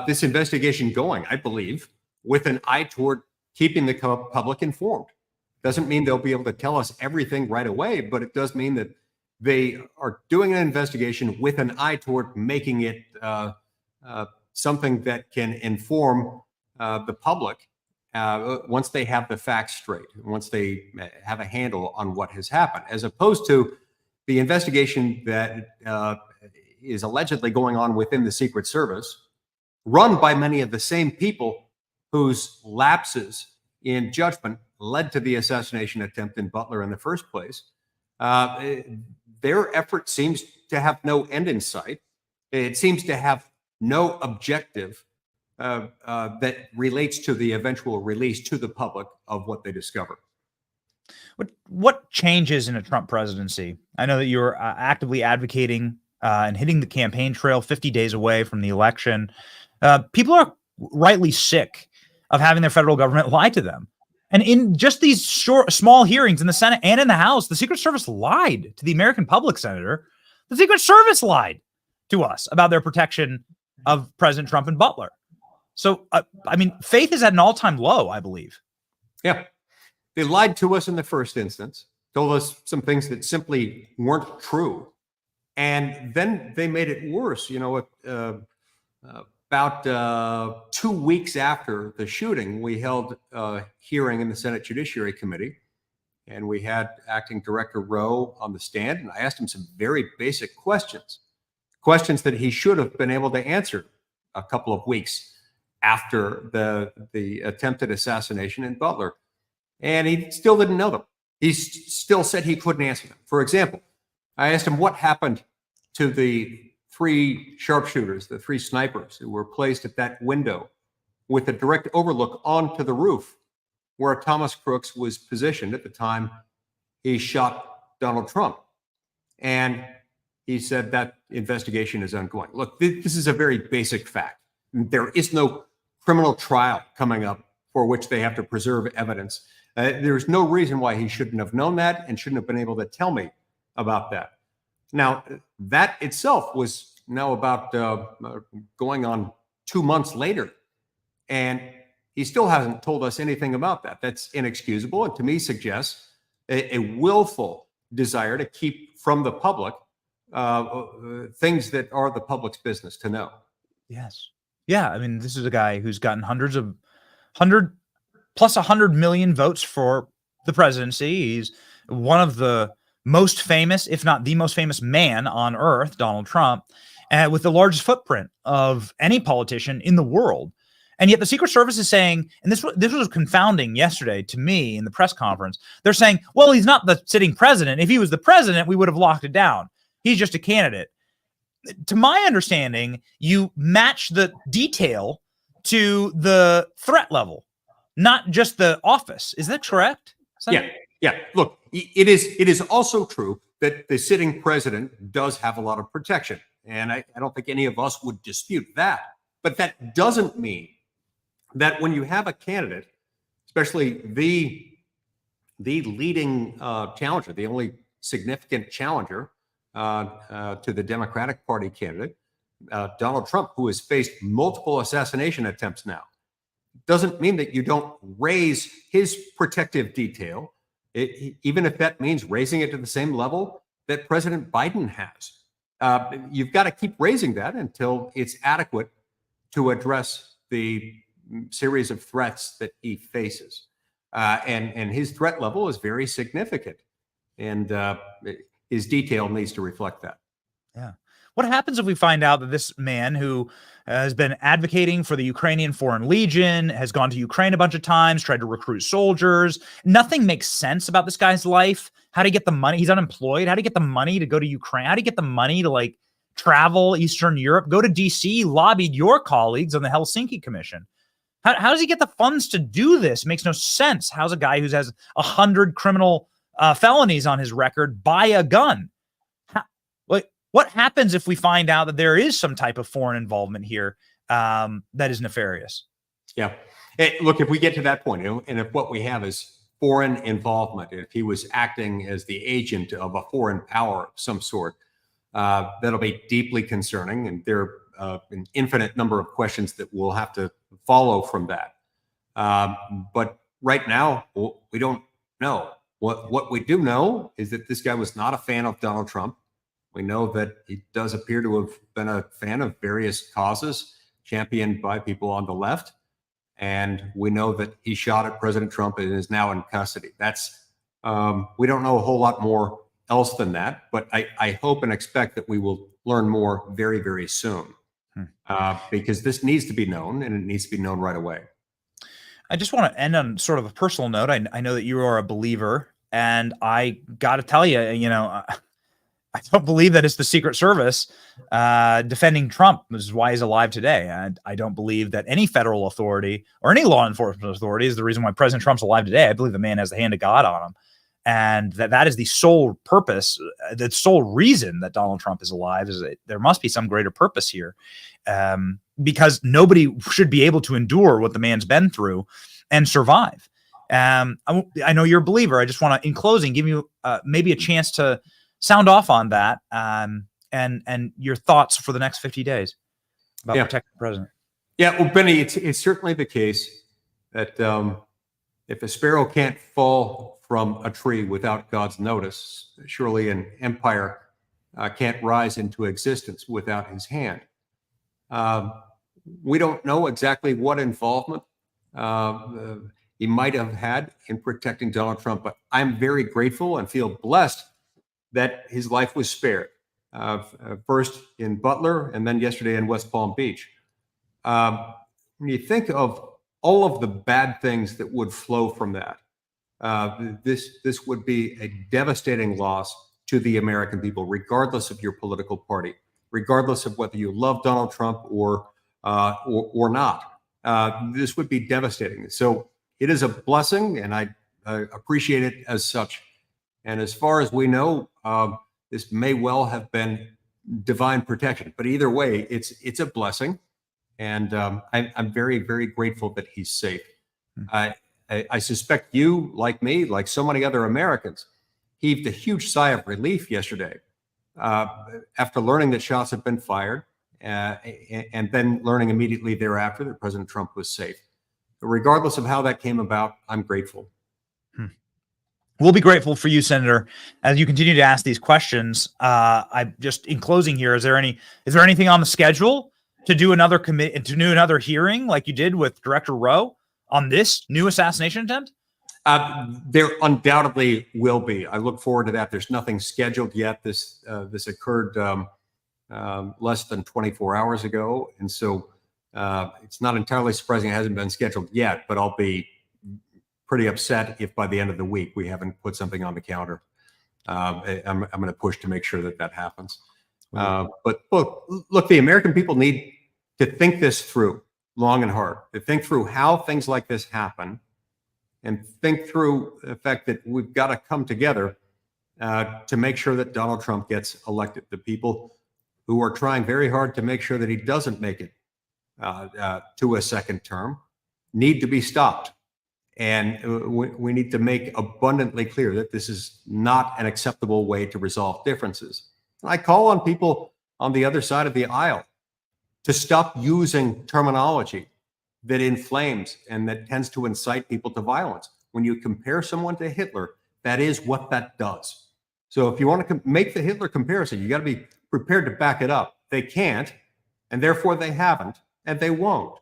this investigation going, I believe, with an eye toward keeping the public informed. Doesn't mean they'll be able to tell us everything right away, but it does mean that they are doing an investigation with an eye toward making it something that can inform the public once they have the facts straight, once they have a handle on what has happened, as opposed to the investigation that is allegedly going on within the Secret Service, run by many of the same people whose lapses in judgment led to the assassination attempt in Butler in the first place. Their effort seems to have no end in sight. It seems to have no objective that relates to the eventual release to the public of what they discover. What changes in a Trump presidency? I know that you're actively advocating and hitting the campaign trail 50 days away from the election. People are rightly sick of having their federal government lie to them. And in just these small hearings in the Senate and in the House, the Secret Service lied to the American public, Senator. The Secret Service lied to us about their protection of President Trump and Butler. So, I mean, faith is at an all-time low, I believe. Yeah. They lied to us in the first instance, told us some things that simply weren't true. And then they made it worse. You know, about 2 weeks after the shooting, we held a hearing in the Senate Judiciary Committee, and we had Acting Director Rowe on the stand, and I asked him some very basic questions that he should have been able to answer a couple of weeks after the attempted assassination in Butler. And he still didn't know them. He still said he couldn't answer them. For example, I asked him what happened to the 3 sharpshooters, the 3 snipers who were placed at that window with a direct overlook onto the roof where Thomas Crooks was positioned at the time he shot Donald Trump. And he said that investigation is ongoing. Look, this is a very basic fact. There is no criminal trial coming up for which they have to preserve evidence. There's no reason why he shouldn't have known that and shouldn't have been able to tell me about that. Now, that itself was now about going on 2 months later, and he still hasn't told us anything about that. That's inexcusable, and to me suggests a willful desire to keep from the public things that are the public's business to know. Yes. Yeah. I mean, this is a guy who's gotten 100 million votes for the presidency. He's one of the most famous, if not the most famous man on earth, Donald Trump, with the largest footprint of any politician in the world. And yet the Secret Service is saying, and this was confounding yesterday to me in the press conference, they're saying, well, he's not the sitting president. If he was the president, we would have locked it down. He's just a candidate. To my understanding, you match the detail to the threat level, not just the office. Is that correct? Yeah. Look, it is also true that the sitting president does have a lot of protection. And I don't think any of us would dispute that. But that doesn't mean that when you have a candidate, especially the leading challenger, the only significant challenger to the Democratic Party candidate, Donald Trump, who has faced multiple assassination attempts now, doesn't mean that you don't raise his protective detail even if that means raising it to the same level that President Biden has. You've got to keep raising that until it's adequate to address the series of threats that he faces. And his threat level is very significant. And his detail needs to reflect that. Yeah. What happens if we find out that this man who has been advocating for the Ukrainian Foreign Legion, has gone to Ukraine a bunch of times, tried to recruit soldiers, nothing makes sense about this guy's life? How do you get the money? He's unemployed. How do you get the money to go to Ukraine? How do you get the money to like travel Eastern Europe, go to DC, lobbied your colleagues on the Helsinki Commission? How does he get the funds to do this? It makes no sense. How's a guy who has 100 criminal felonies on his record buy a gun? What happens if we find out that there is some type of foreign involvement here that is nefarious? Yeah. Hey, look, if we get to that point, and if what we have is foreign involvement, if he was acting as the agent of a foreign power of some sort, that'll be deeply concerning. And there are an infinite number of questions that we'll have to follow from that. But right now, we don't know. What we do know is that this guy was not a fan of Donald Trump. We know that he does appear to have been a fan of various causes championed by people on the left. And we know that he shot at President Trump and is now in custody. That's we don't know a whole lot more else than that, but I hope and expect that we will learn more very, very soon because this needs to be known, and it needs to be known right away. I just want to end on sort of a personal note. I know that you are a believer, and I got to tell you, I don't believe that it's the Secret Service defending Trump. This is why he's alive today. And I don't believe that any federal authority or any law enforcement authority is the reason why President Trump's alive today. I believe the man has the hand of God on him. And that is the sole purpose, the sole reason that Donald Trump is alive is that there must be some greater purpose here because nobody should be able to endure what the man's been through and survive. I know you're a believer. I just want to, in closing, give you maybe a chance to sound off on that and your thoughts for the next 50 days about protecting the president. Yeah, well, Benny, it's certainly the case that if a sparrow can't fall from a tree without God's notice, surely an empire can't rise into existence without his hand. We don't know exactly what involvement he might have had in protecting Donald Trump, but I'm very grateful and feel blessed that his life was spared, first in Butler and then yesterday in West Palm Beach. When you think of all of the bad things that would flow from that, this would be a devastating loss to the American people, regardless of your political party, regardless of whether you love Donald Trump or not. This would be devastating. So it is a blessing, and I appreciate it as such. And as far as we know, this may well have been divine protection. But either way, it's a blessing. And I'm very, very grateful that he's safe. I suspect you, like me, like so many other Americans, heaved a huge sigh of relief yesterday after learning that shots had been fired and then learning immediately thereafter that President Trump was safe. But regardless of how that came about, I'm grateful. We'll be grateful for you, Senator, as you continue to ask these questions. I just, in closing here, is there anything on the schedule to do another hearing like you did with Director Rowe on this new assassination attempt? There undoubtedly will be. I look forward to that. There's nothing scheduled yet. This occurred less than 24 hours ago, and so it's not entirely surprising it hasn't been scheduled yet. But I'll be pretty upset if by the end of the week we haven't put something on the calendar. I'm going to push to make sure that happens. But look, the American people need to think this through long and hard, to think through how things like this happen, and think through the fact that we've got to come together to make sure that Donald Trump gets elected. The people who are trying very hard to make sure that he doesn't make it to a second term need to be stopped. And we need to make abundantly clear that this is not an acceptable way to resolve differences. And I call on people on the other side of the aisle to stop using terminology that inflames and that tends to incite people to violence. When you compare someone to Hitler, That is what that does. So if you want to make the Hitler comparison, you got to be prepared to back it up. They can't, and therefore they haven't, and they won't,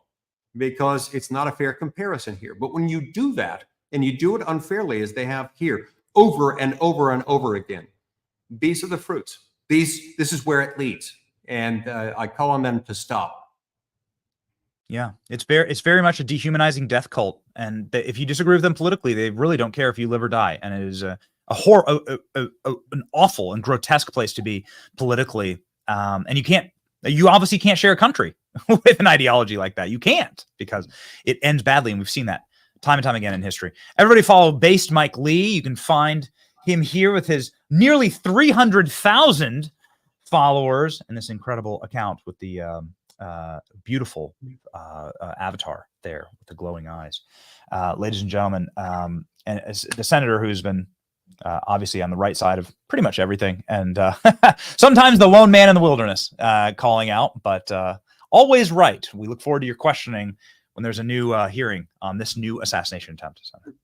because it's not a fair comparison here. But when you do that, and you do it unfairly, as they have here, over and over and over again, these are the fruits. This is where it leads, and I call on them to stop. Yeah, it's very much a dehumanizing death cult, and if you disagree with them politically, they really don't care if you live or die, and it is an awful and grotesque place to be politically. And you obviously can't share a country with an ideology like that. You can't, because it ends badly, and we've seen that time and time again in history. Everybody follow Based Mike Lee. You can find him here with his nearly 300,000 followers in this incredible account with the beautiful avatar there with the glowing eyes. Ladies and gentlemen, and as the senator who's been obviously on the right side of pretty much everything, and sometimes the lone man in the wilderness calling out, but always right. We look forward to your questioning when there's a new hearing on this new assassination attempt. Senator.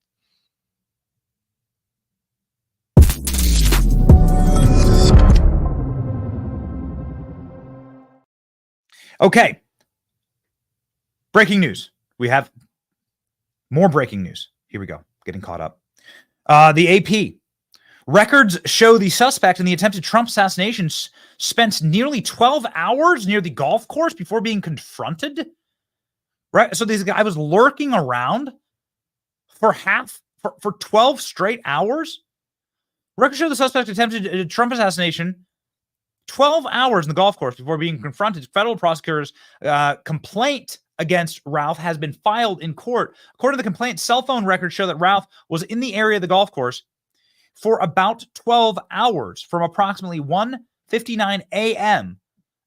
Okay. Breaking news. We have more breaking news. Here we go. Getting caught up. The AP. Records show the suspect in the attempted Trump assassination spent nearly 12 hours near the golf course before being confronted. Right? So this guy was lurking around for 12 straight hours. Records show the suspect attempted a Trump assassination 12 hours in the golf course before being confronted. Federal prosecutors' complaint against Ralph has been filed in court. According to the complaint, cell phone records show that Ralph was in the area of the golf course for about 12 hours, from approximately 1:59 a.m.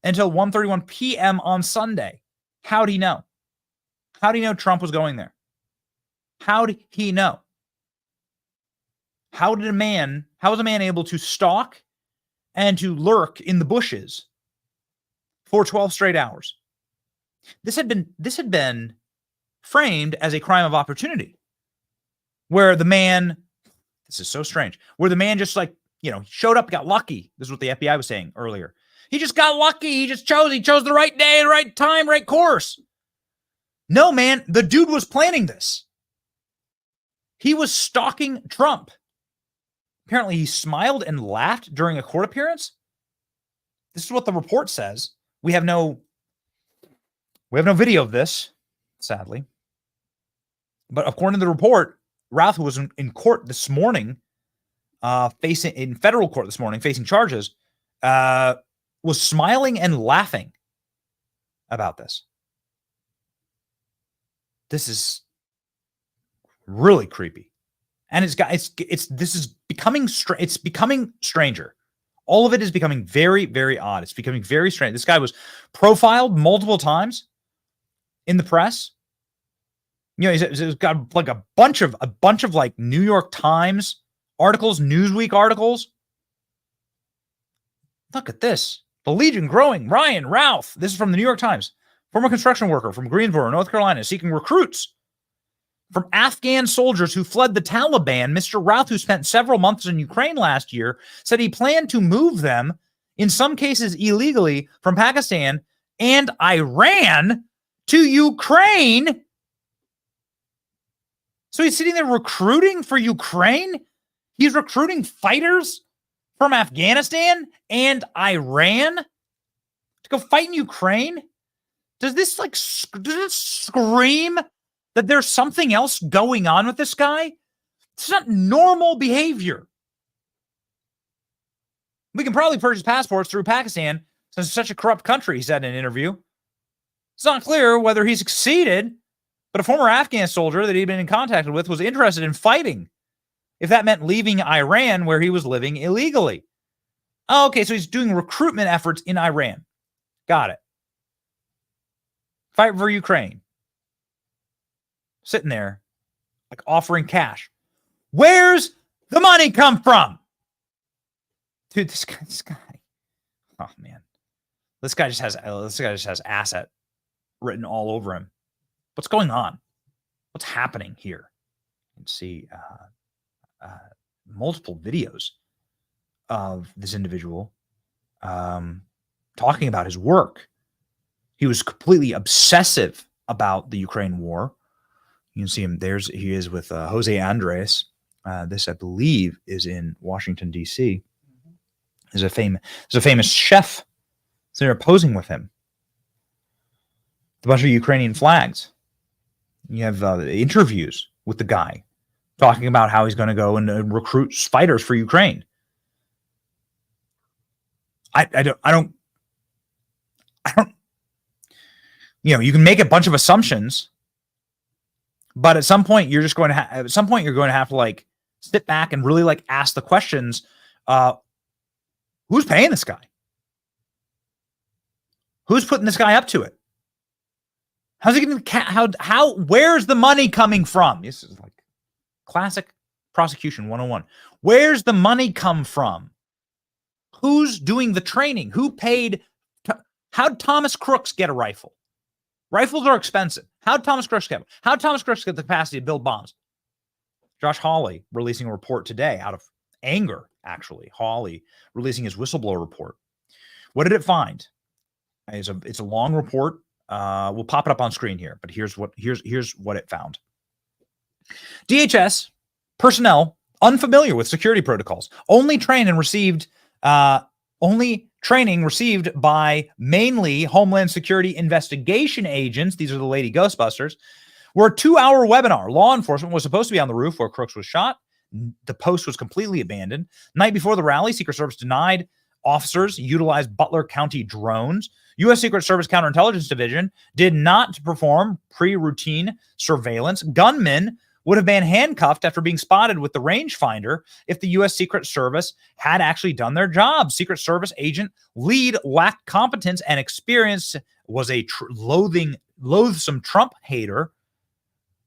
until 1:31 p.m. on Sunday. How did he know? How did he know Trump was going there? How did he know? How was a man able to stalk and to lurk in the bushes for 12 straight hours? This had been framed as a crime of opportunity, where the man, this is so strange, where the man just showed up, got lucky. This is what the FBI was saying earlier. He just got lucky. He chose the right day, the right time, right course. No, man, the dude was planning this. He was stalking Trump. Apparently, he smiled and laughed during a court appearance. This is what the report says. We have no video of this, sadly. But according to the report, Ralph, who was in court this morning, in federal court this morning, facing charges, was smiling and laughing about this. This is really creepy. And this is becoming it's becoming stranger. All of it is becoming very, very odd. It's becoming very strange. This guy was profiled multiple times in the press. He's got like a bunch of like New York Times articles, Newsweek articles. Look at this. The Legion growing. Ryan, Ralph. This is from the New York Times. Former construction worker from Greensboro, North Carolina, seeking recruits from Afghan soldiers who fled the Taliban. Mr. Ralph, who spent several months in Ukraine last year, said he planned to move them, in some cases illegally, from Pakistan and Iran to Ukraine. So he's sitting there recruiting for Ukraine? He's recruiting fighters from Afghanistan and Iran to go fight in Ukraine? Does this scream that there's something else going on with this guy? It's not normal behavior. We can probably purchase passports through Pakistan since it's such a corrupt country, he said in an interview. It's not clear whether he succeeded, but a former Afghan soldier that he'd been in contact with was interested in fighting, if that meant leaving Iran, where he was living illegally. Oh, okay, so he's doing recruitment efforts in Iran. Got it. Fight for Ukraine. Sitting there, like offering cash. Where's the money come from? Dude, this guy. Oh man, this guy just has asset written all over him. What's going on? What's happening here? You can see multiple videos of this individual talking about his work. He was completely obsessive about the Ukraine war. You can see him. He is with Jose Andres. This, I believe, is in Washington, D.C. There's a famous chef. So they're posing with him. A bunch of Ukrainian flags. You have interviews with the guy talking about how he's going to go and recruit fighters for Ukraine. I don't. You can make a bunch of assumptions, but at some point you're going to have to like sit back and really like ask the questions. Who's paying this guy? Who's putting this guy up to it? How's he going to where's the money coming from? This is like classic prosecution 101. Where's the money come from? Who's doing the training? Who paid? How'd Thomas Crooks get a rifle? Rifles are expensive. How'd Thomas Crooks get the capacity to build bombs? Josh Hawley releasing a report today out of anger, actually. Hawley releasing his whistleblower report. What did it find? It's a long report. We'll pop it up on screen here, but here's what it found. DHS personnel unfamiliar with security protocols, only training received by mainly Homeland Security investigation agents. These are the Lady Ghostbusters. Were a 2-hour webinar. Law enforcement was supposed to be on the roof where Crooks was shot. The post was completely abandoned. Night before the rally, Secret Service denied officers utilized Butler County drones. U.S. Secret Service Counterintelligence Division did not perform pre-routine surveillance. Gunmen would have been handcuffed after being spotted with the rangefinder if the U.S. Secret Service had actually done their job. Secret Service agent lead lacked competence and experience, was a loathsome Trump hater.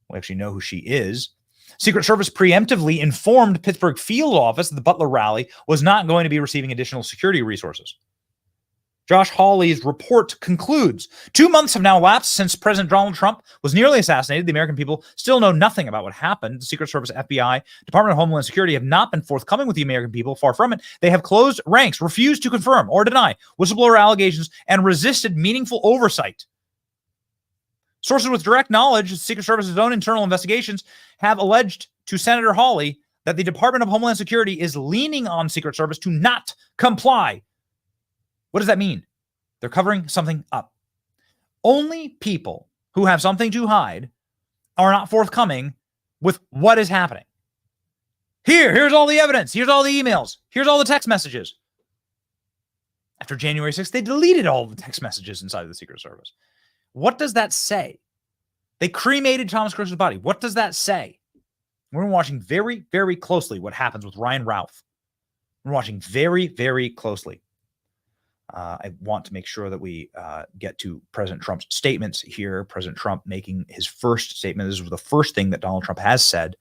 We actually know who she is. Secret Service preemptively informed Pittsburgh field office that the Butler rally was not going to be receiving additional security resources. Josh Hawley's report concludes, 2 months have now elapsed since President Donald Trump was nearly assassinated. The American people still know nothing about what happened. The Secret Service, FBI, Department of Homeland Security have not been forthcoming with the American people. Far from it. They have closed ranks, refused to confirm or deny whistleblower allegations, and resisted meaningful oversight. Sources with direct knowledge of the Secret Service's own internal investigations have alleged to Senator Hawley that the Department of Homeland Security is leaning on Secret Service to not comply. What does that mean? They're covering something up. Only people who have something to hide are not forthcoming with what is happening. Here's all the evidence. Here's all the emails. Here's all the text messages. After January 6th, they deleted all the text messages inside of the Secret Service. What does that say? They cremated Thomas Crooks' body. What does that say? We're watching very, very closely what happens with Ryan Routh. We're watching very, very closely. I want to make sure that we get to President Trump's statements here. President Trump making his first statement. This was the first thing that Donald Trump has said.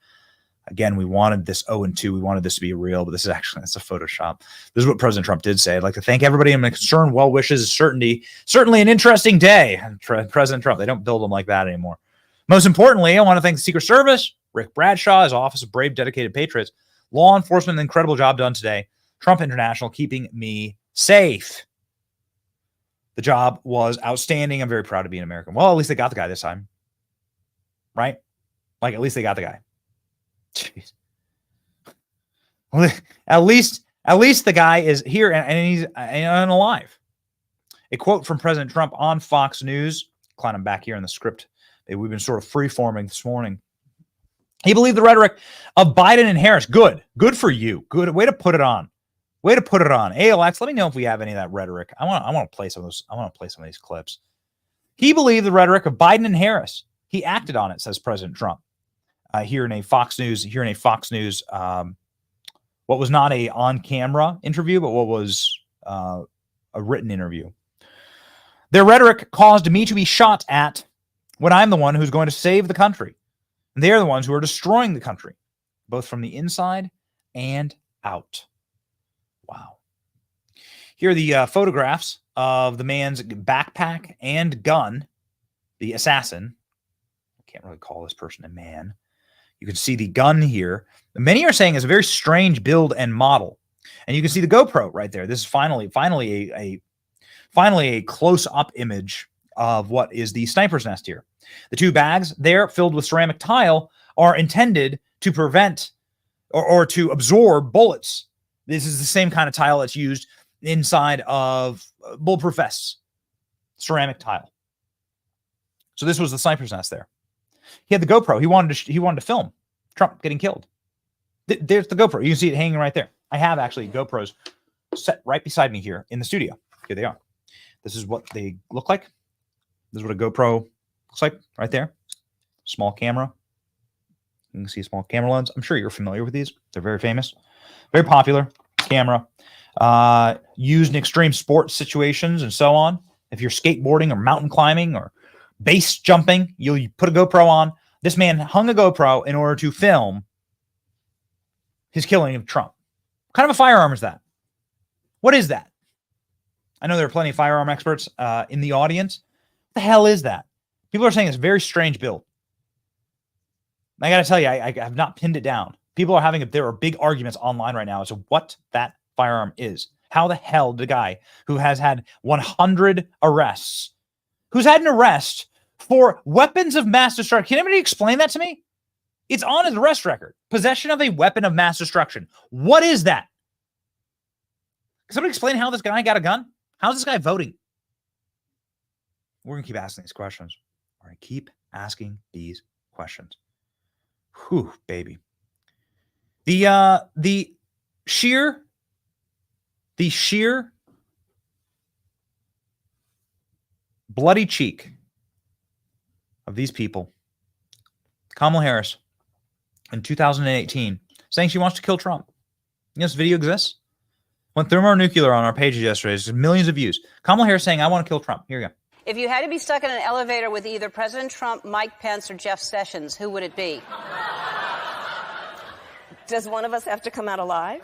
Again, we wanted this 0-2. We wanted this to be real, but this is actually, it's a Photoshop. This is what President Trump did say. I'd like to thank everybody in my concern, well wishes, certainty. Certainly an interesting day. President Trump, they don't build them like that anymore. Most importantly, I want to thank the Secret Service, Rick Bradshaw, his Office of Brave, Dedicated Patriots, law enforcement, an incredible job done today. Trump International, keeping me safe. The job was outstanding. I'm very proud to be an American. Well, at least they got the guy this time. Right? Like, at least they got the guy. Jeez. At least the guy is here and he's alive. A quote from President Trump on Fox News. Klein, I'm back here in the script. We've been sort of free-forming this morning. He believed the rhetoric of Biden and Harris. Good for you. Good way to put it on. Way to put it on. ALX, let me know if we have any of that rhetoric. I want to play some of those. I want to play some of these clips. He believed the rhetoric of Biden and Harris. He acted on it, says President Trump. Here in a Fox News, what was not a on-camera interview, but what was a written interview. Their rhetoric caused me to be shot at when I'm the one who's going to save the country. And they're the ones who are destroying the country, both from the inside and out. Wow. Here are the photographs of the man's backpack and gun, the assassin. I can't really call this person a man. You can see the gun here. Many are saying it's a very strange build and model. And you can see the GoPro right there. This is finally a close-up image of what is the sniper's nest here. The 2 bags there filled with ceramic tile are intended to prevent or to absorb bullets. This is the same kind of tile that's used inside of bulletproof vests. Ceramic tile. So this was the sniper's nest there. He had the GoPro. He wanted to film Trump getting killed. There's the GoPro. You can see it hanging right there. I have actually GoPros set right beside me here in the studio. Here they are. This is what they look like. This is what a GoPro looks like right there. Small camera. You can see a small camera lens. I'm sure you're familiar with these. They're very famous. Very popular camera. Used in extreme sports situations and so on. If you're skateboarding or mountain climbing or base jumping, you put a GoPro on. This man hung a GoPro in order to film his killing of Trump. What kind of a firearm is that? What is that? I know there are plenty of firearm experts in the audience. What the hell is that? People are saying it's a very strange build. I got to tell you, I have not pinned it down. There are big arguments online right now as to what that firearm is. How the hell did a guy who has had 100 arrests, who's had an arrest for weapons of mass destruction. Can anybody explain that to me? It's on his arrest record. Possession of a weapon of mass destruction. What is that? Can somebody explain how this guy got a gun? How's this guy voting? We're going to keep asking these questions. We're going to keep asking these questions. Whew, baby. The sheer bloody cheek of these people. Kamala Harris in 2018 saying she wants to kill Trump. You know, this video exists. Went thermonuclear on our pages yesterday. There's millions of views. Kamala Harris saying, I want to kill Trump. Here you go. If you had to be stuck in an elevator with either President Trump, Mike Pence, or Jeff Sessions, who would it be? Does one of us have to come out alive?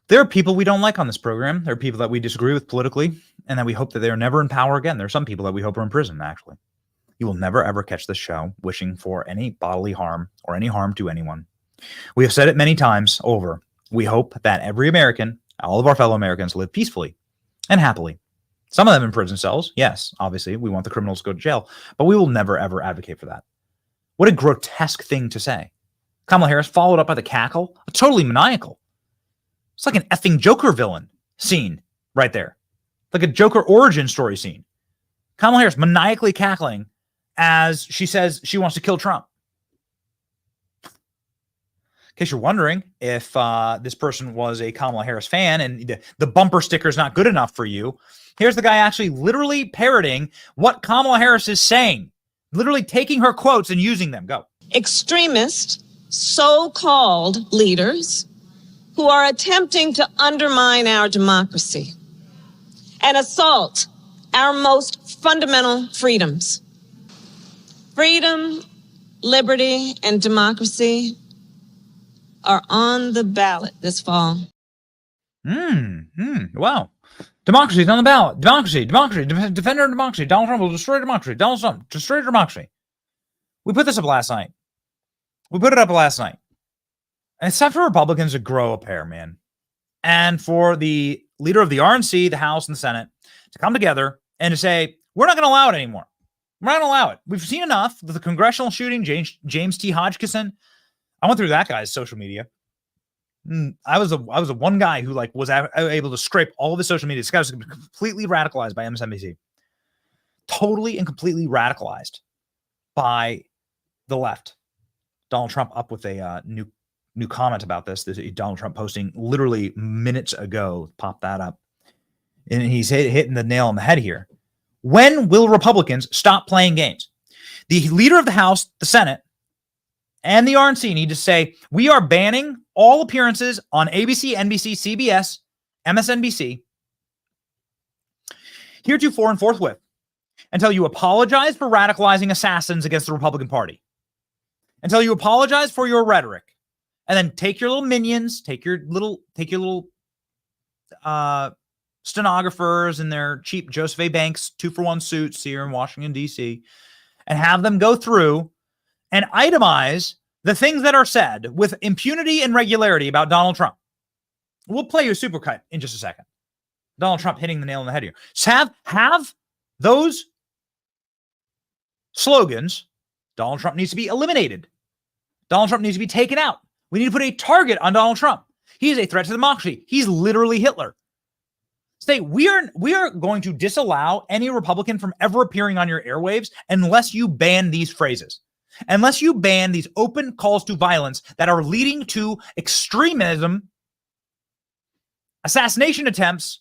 There are people we don't like on this program. There are people that we disagree with politically, and that we hope that they are never in power again. There are some people that we hope are in prison, actually. You will never, ever catch this show wishing for any bodily harm or any harm to anyone. We have said it many times over. We hope that every American, all of our fellow Americans, live peacefully and happily. Some of them in prison cells. Yes, obviously, we want the criminals to go to jail, but we will never, ever advocate for that. What a grotesque thing to say. Kamala Harris followed up by the cackle, totally maniacal. It's like an effing Joker villain scene right there. Like a Joker origin story scene. Kamala Harris maniacally cackling as she says she wants to kill Trump. In case you're wondering if this person was a Kamala Harris fan and the bumper sticker is not good enough for you, here's the guy actually literally parroting what Kamala Harris is saying. Literally taking her quotes and using them. Go. Extremist, so-called leaders who are attempting to undermine our democracy and assault our most fundamental freedoms. Freedom, liberty, and democracy are on the ballot this fall. Wow. Democracy is on the ballot. Democracy, defender of democracy. Donald Trump will destroy democracy. Donald Trump, destroy democracy. We put this up last night. And it's time for Republicans to grow a pair, man. And for the leader of the RNC, the House, and the Senate to come together and to say, we're not going to allow it anymore. We're not going to allow it. We've seen enough with the congressional shooting, James T. Hodgkinson. I went through that guy's social media. I was the one guy who was able to scrape all of the social media. This guy was completely radicalized by MSNBC. Totally and completely radicalized by the left. Donald Trump up with a new comment about this. This Donald Trump posting literally minutes ago. Pop that up. And he's hitting the nail on the head here. When will Republicans stop playing games? The leader of the House, the Senate, and the RNC need to say, we are banning all appearances on ABC, NBC, CBS, MSNBC, heretofore and forthwith. until you apologize for radicalizing assassins against the Republican Party, until you apologize for your rhetoric, and then take your little minions, take your little stenographers in their cheap Joseph A. Banks 2-for-1 suits here in Washington, D.C., and have them go through and itemize the things that are said with impunity and regularity about Donald Trump. We'll play you a supercut in just a second. Donald Trump hitting the nail on the head here. So have those slogans. Donald Trump needs to be eliminated. Donald Trump needs to be taken out. We need to put a target on Donald Trump. He is a threat to democracy. He's literally Hitler. Say, we are going to disallow any Republican from ever appearing on your airwaves unless you ban these phrases. Unless you ban these open calls to violence that are leading to extremism, assassination attempts,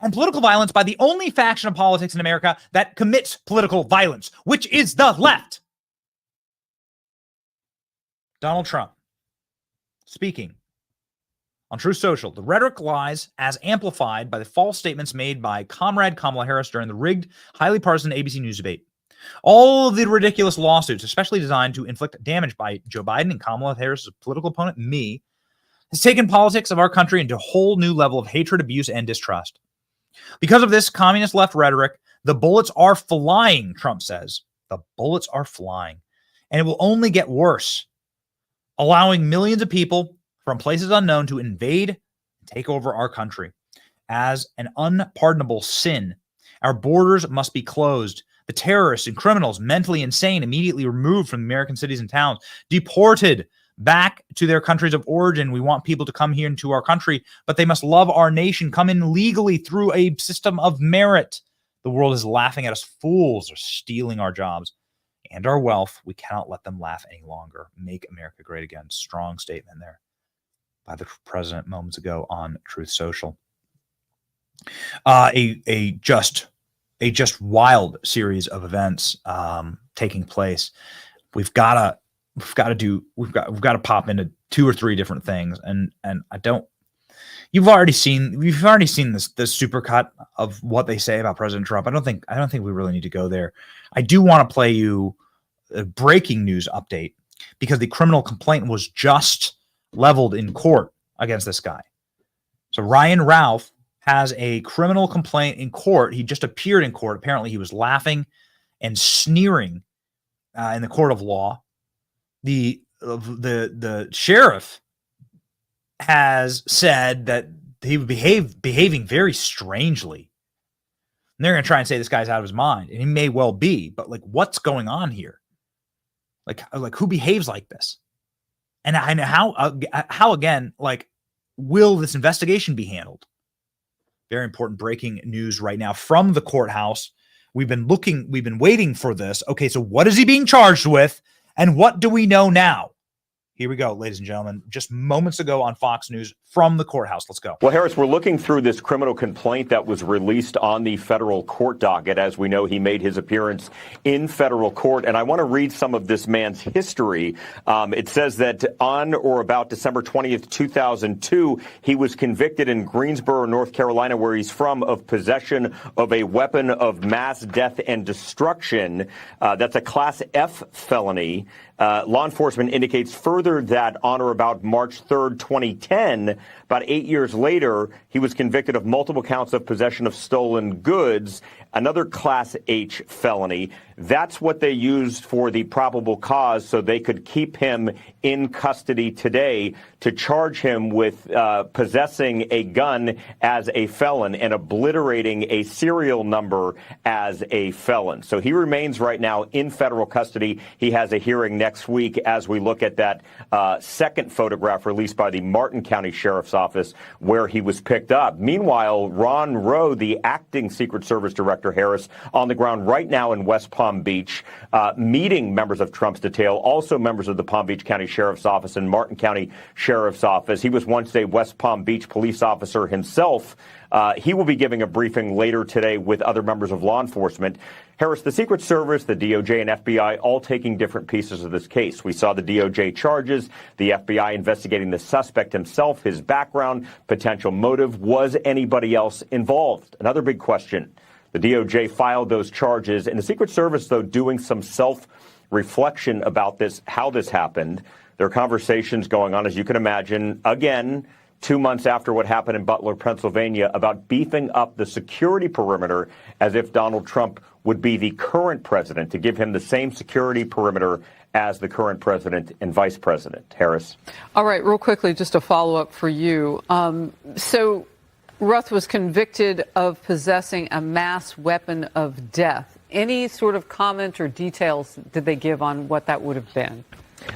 and political violence by the only faction of politics in America that commits political violence, which is the left. Donald Trump speaking on Truth Social. The rhetoric lies as amplified by the false statements made by Comrade Kamala Harris during the rigged, highly partisan ABC News debate. All of the ridiculous lawsuits, especially designed to inflict damage by Joe Biden and Kamala Harris' political opponent, me, has taken politics of our country into a whole new level of hatred, abuse, and distrust. Because of this communist left rhetoric, the bullets are flying, Trump says. The bullets are flying. And it will only get worse, allowing millions of people from places unknown to invade and take over our country. As an unpardonable sin, our borders must be closed. The terrorists and criminals, mentally insane, immediately removed from American cities and towns, deported back to their countries of origin. We want people to come here into our country, but they must love our nation, come in legally through a system of merit. The world is laughing at us. Fools are stealing our jobs and our wealth. We cannot let them laugh any longer. Make America great again. Strong statement there by the president moments ago on Truth Social. A just wild series of events taking place. We've got to pop into 2 or 3 different things, and you've already seen this supercut of what they say about President Trump. I don't think we really need to go there. I do want to play you a breaking news update because the criminal complaint was just leveled in court against this guy. So Ryan Ralph has a criminal complaint in court. He just appeared in court. Apparently he was laughing and sneering in the court of law. The sheriff has said that he would behaving very strangely. And they're going to try and say this guy's out of his mind, and he may well be, but like, what's going on here? Like who behaves like this? And how again, like, will this investigation be handled? Very important breaking news right now from the courthouse. We've been waiting for this. Okay, so what is he being charged with? And what do we know now? Here we go, ladies and gentlemen. Just moments ago on Fox News from the courthouse. Let's go. Well, Harris, we're looking through this criminal complaint that was released on the federal court docket. As we know, he made his appearance in federal court. And I want to read some of this man's history. It says that on or about December 20th, 2002, he was convicted in Greensboro, North Carolina, where he's from, of possession of a weapon of mass death and destruction. That's a Class F felony. Law enforcement indicates further that on or about March 3rd, 2010, about 8 years later, he was convicted of multiple counts of possession of stolen goods, another Class H felony. That's what they used for the probable cause, so they could keep him in custody today to charge him with possessing a gun as a felon and obliterating a serial number as a felon. So he remains right now in federal custody. He has a hearing next week as we look at that second photograph released by the Martin County Sheriff's Office where he was picked up. Meanwhile, Ron Rowe, the acting Secret Service Director, Harris, on the ground right now in West Palm Beach, meeting members of Trump's detail, also members of the Palm Beach County Sheriff's Office and Martin County Sheriff's Office. He was once a West Palm Beach police officer himself. He will be giving a briefing later today with other members of law enforcement. Harris, the Secret Service, the DOJ, and FBI all taking different pieces of this case. We saw the DOJ charges, the FBI investigating the suspect himself, his background, potential motive. Was anybody else involved? Another big question. The DOJ filed those charges, and the Secret Service, though, doing some self-reflection about this, how this happened. There are conversations going on, as you can imagine, again, 2 months after what happened in Butler, Pennsylvania, about beefing up the security perimeter as if Donald Trump would be the current president, to give him the same security perimeter as the current president and vice president. Harris. All right, real quickly, just a follow-up for you. So Ruth was convicted of possessing a mass weapon of death. Any sort of comment or details did they give on what that would have been?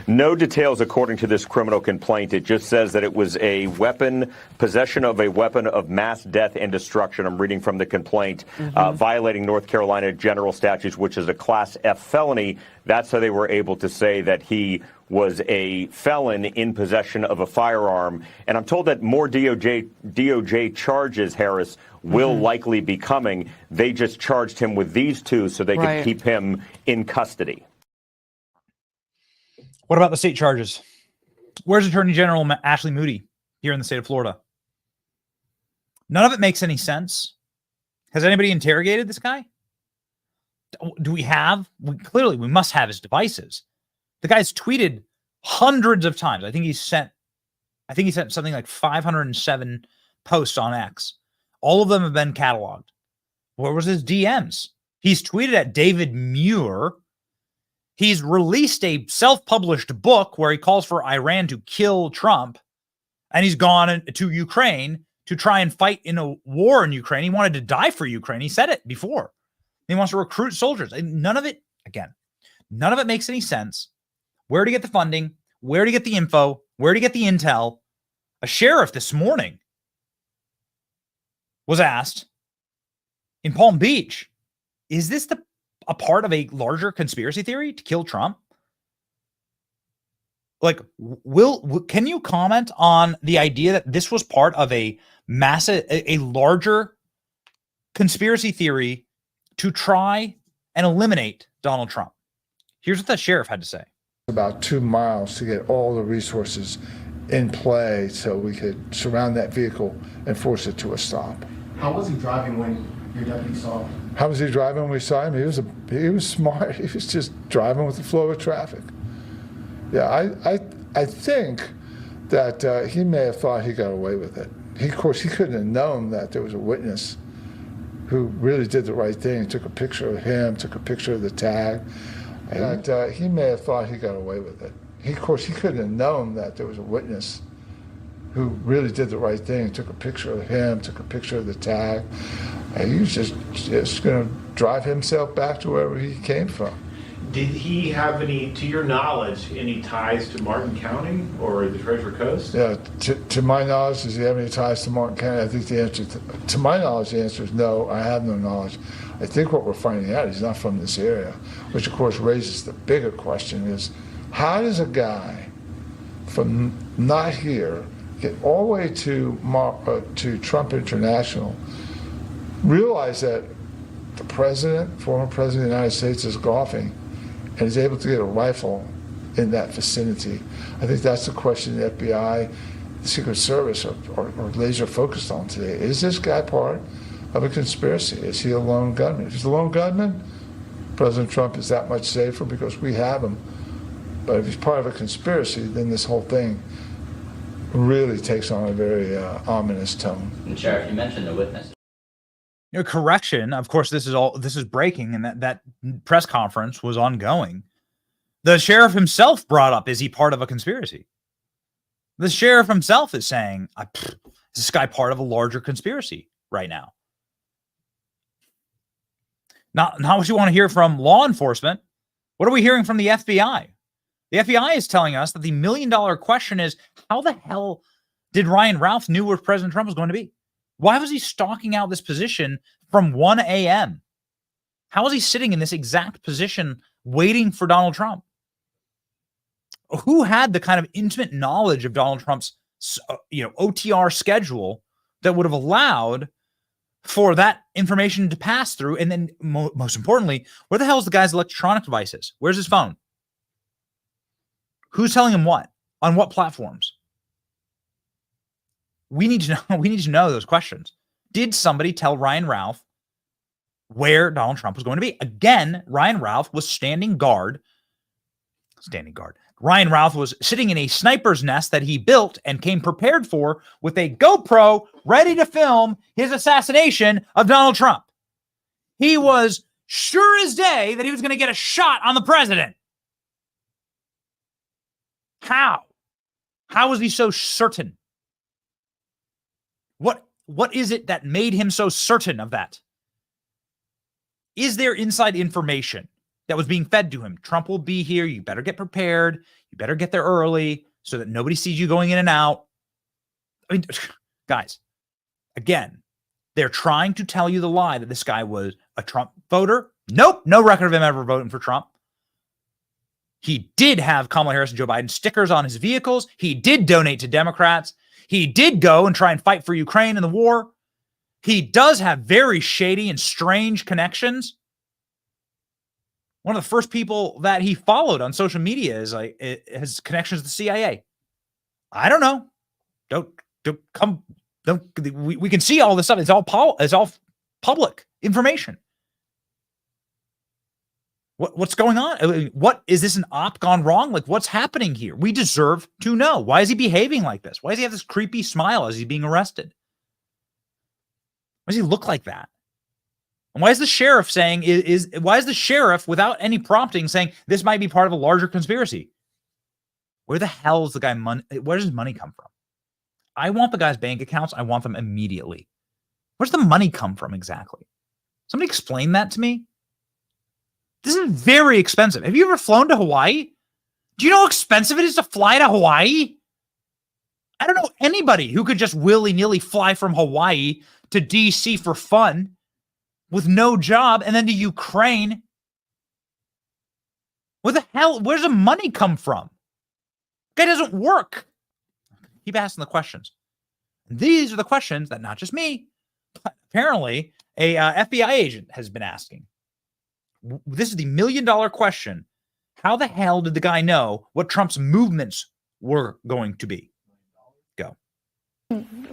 No details according to this criminal complaint. It just says that it was a weapon, possession of a weapon of mass death and destruction. I'm reading from the complaint, violating North Carolina general statutes, which is a Class F felony. That's how they were able to say that he was a felon in possession of a firearm. And I'm told that more DOJ charges, Harris, will likely be coming. They just charged him with these two so they could keep him in custody. What about the state charges? Where's Attorney General Ashley Moody here in the state of Florida? None of it makes any sense. Has anybody interrogated this guy? Do we have? Clearly, we must have his devices. The guy's tweeted hundreds of times. I think he sent something like 507 posts on X. All of them have been cataloged. Where was his DMs? He's tweeted at David Muir. He's released a self-published book where he calls for Iran to kill Trump, and he's gone to Ukraine to try and fight in a war in Ukraine. He wanted to die for Ukraine. He said it before. He wants to recruit soldiers. None of it makes any sense. Where to get the funding, where to get the info, where to get the intel. A sheriff this morning was asked in Palm Beach, is this a part of a larger conspiracy theory to kill Trump? Like, can you comment on the idea that this was part of a massive, a larger conspiracy theory to try and eliminate Donald Trump? Here's what the sheriff had to say. About 2 miles to get all the resources in play so we could surround that vehicle and force it to a stop. How was he driving when your deputy saw him? How was he driving when we saw him? He was smart. He was just driving with the flow of traffic. Yeah, I think that he may have thought he got away with it. Of course, he couldn't have known that there was a witness who really did the right thing, took a picture of him, took a picture of the tag. That he may have thought he got away with it. Of course, he couldn't have known that there was a witness who really did the right thing, took a picture of him, took a picture of the tag. And he was just going to drive himself back to wherever he came from. Did he have any, to your knowledge, any ties to Martin County or the Treasure Coast? Yeah, to my knowledge, does he have any ties to Martin County? I think the answer, to my knowledge, the answer is no, I have no knowledge. I think what we're finding out, he's not from this area, which of course raises the bigger question is, how does a guy from not here get all the way to Trump International, realize that the president, former president of the United States, is golfing and is able to get a rifle in that vicinity? I think that's the question the FBI, the Secret Service are laser focused on today. Is this guy part of a conspiracy? Is he a lone gunman? If he's a lone gunman, President Trump is that much safer because we have him. But if he's part of a conspiracy, then this whole thing really takes on a very ominous tone. And Sheriff, you mentioned the witness. Correction. Of course, this is breaking, and that press conference was ongoing. The sheriff himself brought up, is he part of a conspiracy? The sheriff himself is saying, is this guy part of a larger conspiracy right now? Not what you want to hear from law enforcement. What are we hearing from the FBI? The FBI is telling us that the $1 million question is, how the hell did Ryan Ralph knew where President Trump was going to be? Why was he stalking out this position from 1 a.m.? How is he sitting in this exact position waiting for Donald Trump? Who had the kind of intimate knowledge of Donald Trump's OTR schedule that would have allowed for that information to pass through? And then most importantly, where the hell is the guy's electronic devices? Where's his phone? Who's telling him what? On what platforms? We need to know. We need to know those questions. Did somebody tell Ryan Ralph where Donald Trump was going to be. Again, Ryan Ralph was standing guard. Ryan Ralph was sitting in a sniper's nest that he built and came prepared for with a GoPro ready to film his assassination of Donald Trump. He was sure as day that he was going to get a shot on the president. How? How was he so certain? What is it that made him so certain of that? Is there inside information that was being fed to him? Trump will be here. You better get prepared. You better get there early so that nobody sees you going in and out. I mean, guys, again, they're trying to tell you the lie that this guy was a Trump voter. Nope, no record of him ever voting for Trump. He did have Kamala Harris and Joe Biden stickers on his vehicles. He did donate to Democrats. He did go and try and fight for Ukraine in the war. He does have very shady and strange connections. One of the first people that he followed on social media is like has connections to the CIA. I don't know. We can see all this stuff. It's all public information. What's going on? What is this, an op gone wrong? Like, what's happening here? We deserve to know. Why is he behaving like this? Why does he have this creepy smile as he's being arrested? Why does he look like that? And why is the sheriff saying why is the sheriff without any prompting saying this might be part of a larger conspiracy? Where the hell is the guy money? Where does his money come from? I want the guy's bank accounts. I want them immediately. Where's the money come from exactly? Somebody explain that to me. This is very expensive. Have you ever flown to Hawaii? Do you know how expensive it is to fly to Hawaii? I don't know anybody who could just willy-nilly fly from Hawaii to DC for fun with no job and then to Ukraine. Where the hell, where's the money come from? Guy doesn't work. Keep asking the questions. And these are the questions that not just me, but apparently a FBI agent has been asking. This is the $1 million question. How the hell did the guy know what Trump's movements were going to be? Go.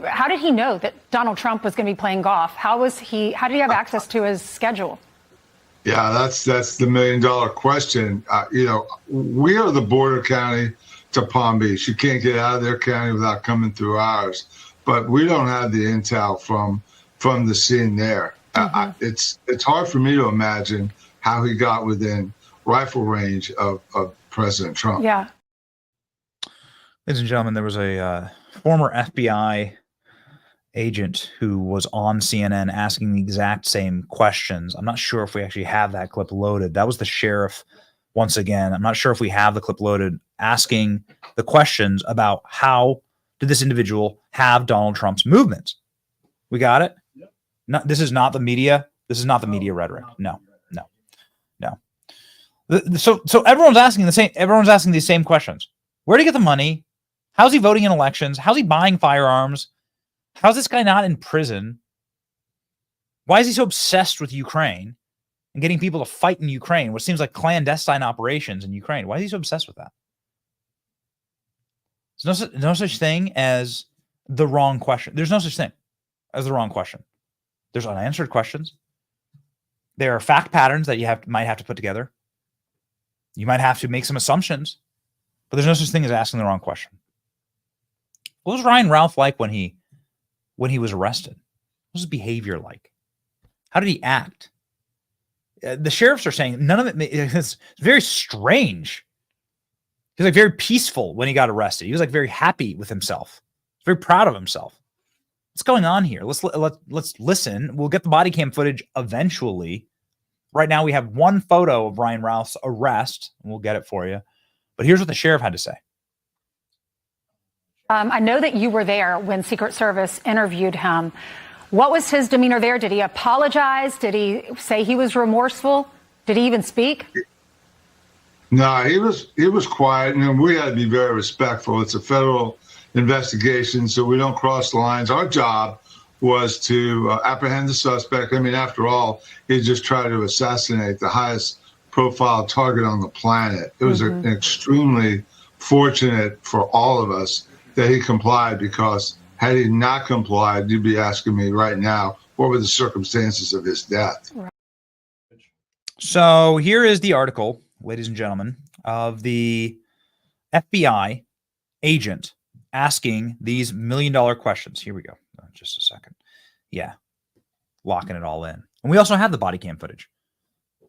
How did he know that Donald Trump was going to be playing golf? How did he have access to his schedule? Yeah, that's the $1 million question. We are the border county to Palm Beach. You can't get out of their county without coming through ours. But we don't have the intel from the scene there. Mm-hmm. It's hard for me to imagine how he got within rifle range of President Trump. Yeah. Ladies and gentlemen, there was a former FBI agent who was on CNN asking the exact same questions. I'm not sure if we actually have that clip loaded. That was the sheriff once again. I'm not sure if we have the clip loaded asking the questions about how did this individual have Donald Trump's movements. We got it? Yep. No, this is not the media. This is not the media rhetoric. No. So everyone's asking the same. Everyone's asking these same questions. Where did he get the money? How's he voting in elections? How's he buying firearms? How's this guy not in prison? Why is he so obsessed with Ukraine and getting people to fight in Ukraine, what seems like clandestine operations in Ukraine? Why is he so obsessed with that? There's no such thing as the wrong question. There's no such thing as the wrong question. There's unanswered questions. There are fact patterns that you might have to put together. You might have to make some assumptions, but there's no such thing as asking the wrong question. What was Ryan Ralph like when he was arrested? What was his behavior like? How did he act? The sheriffs are saying none of it. It's very strange. He was like very peaceful when he got arrested. He was like very happy with himself. Very proud of himself. What's going on here? Let's listen. We'll get the body cam footage eventually. Right now, we have one photo of Ryan Ralph's arrest, and we'll get it for you. But here's what the sheriff had to say. I know that you were there when Secret Service interviewed him. What was his demeanor there? Did he apologize? Did he say he was remorseful? Did he even speak? No, he was quiet, and we had to be very respectful. It's a federal investigation, so we don't cross the lines. Our job was to apprehend the suspect. I mean, after all, he just tried to assassinate the highest profile target on the planet. It was extremely fortunate for all of us that he complied, because had he not complied, you'd be asking me right now, what were the circumstances of his death? So here is the article, ladies and gentlemen, of the FBI agent asking these $1 million questions. Here we go. Just a second. Yeah. Locking it all in. And we also have the body cam footage.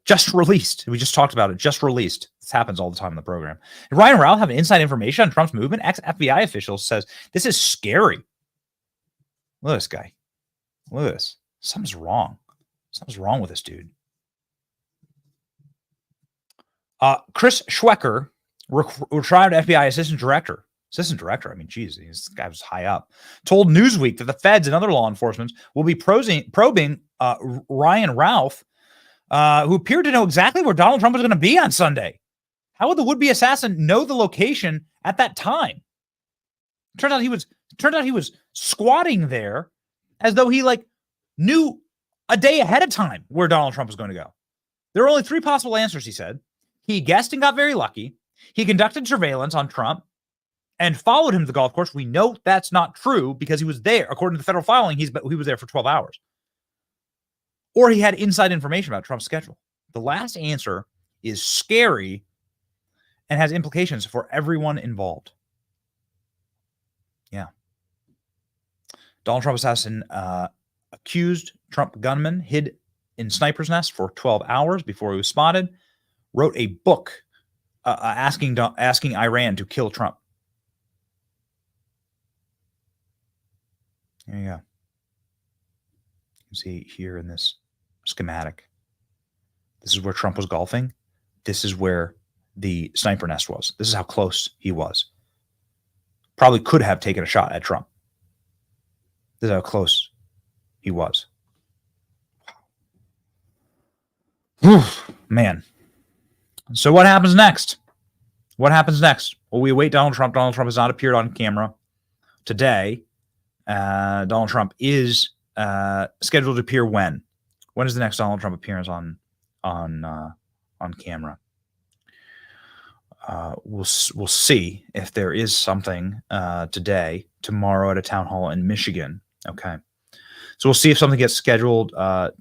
Just released. We just talked about it. Just released. This happens all the time in the program. And Ryan Ralph have inside information on Trump's movement. Ex-FBI official says this is scary. Look at this guy. Look at this. Something's wrong. Something's wrong with this dude. Chris Schwecker, retired FBI assistant director. I mean, geez, this guy was high up. Told Newsweek that the feds and other law enforcement will be probing Ryan Ralph, who appeared to know exactly where Donald Trump was going to be on Sunday. How would the would-be assassin know the location at that time? Turns out he was squatting there as though he knew a day ahead of time where Donald Trump was going to go. There are only 3 possible answers, he said. He guessed and got very lucky. He conducted surveillance on Trump and followed him to the golf course. We know that's not true because he was there. According to the federal filing, he was there for 12 hours. Or he had inside information about Trump's schedule. The last answer is scary and has implications for everyone involved. Yeah. Donald Trump assassin accused Trump gunman hid in sniper's nest for 12 hours before he was spotted. Wrote a book asking Iran to kill Trump. There you go. You can see here in this schematic. This is where Trump was golfing. This is where the sniper nest was. This is how close he was. Probably could have taken a shot at Trump. This is how close he was. Whew, man. So what happens next? What happens next? Well, we await Donald Trump. Donald Trump has not appeared on camera today. Donald Trump is scheduled to appear when? When is the next Donald Trump appearance on camera? We'll see if there is something today, tomorrow at a town hall in Michigan. Okay. So we'll see if something gets scheduled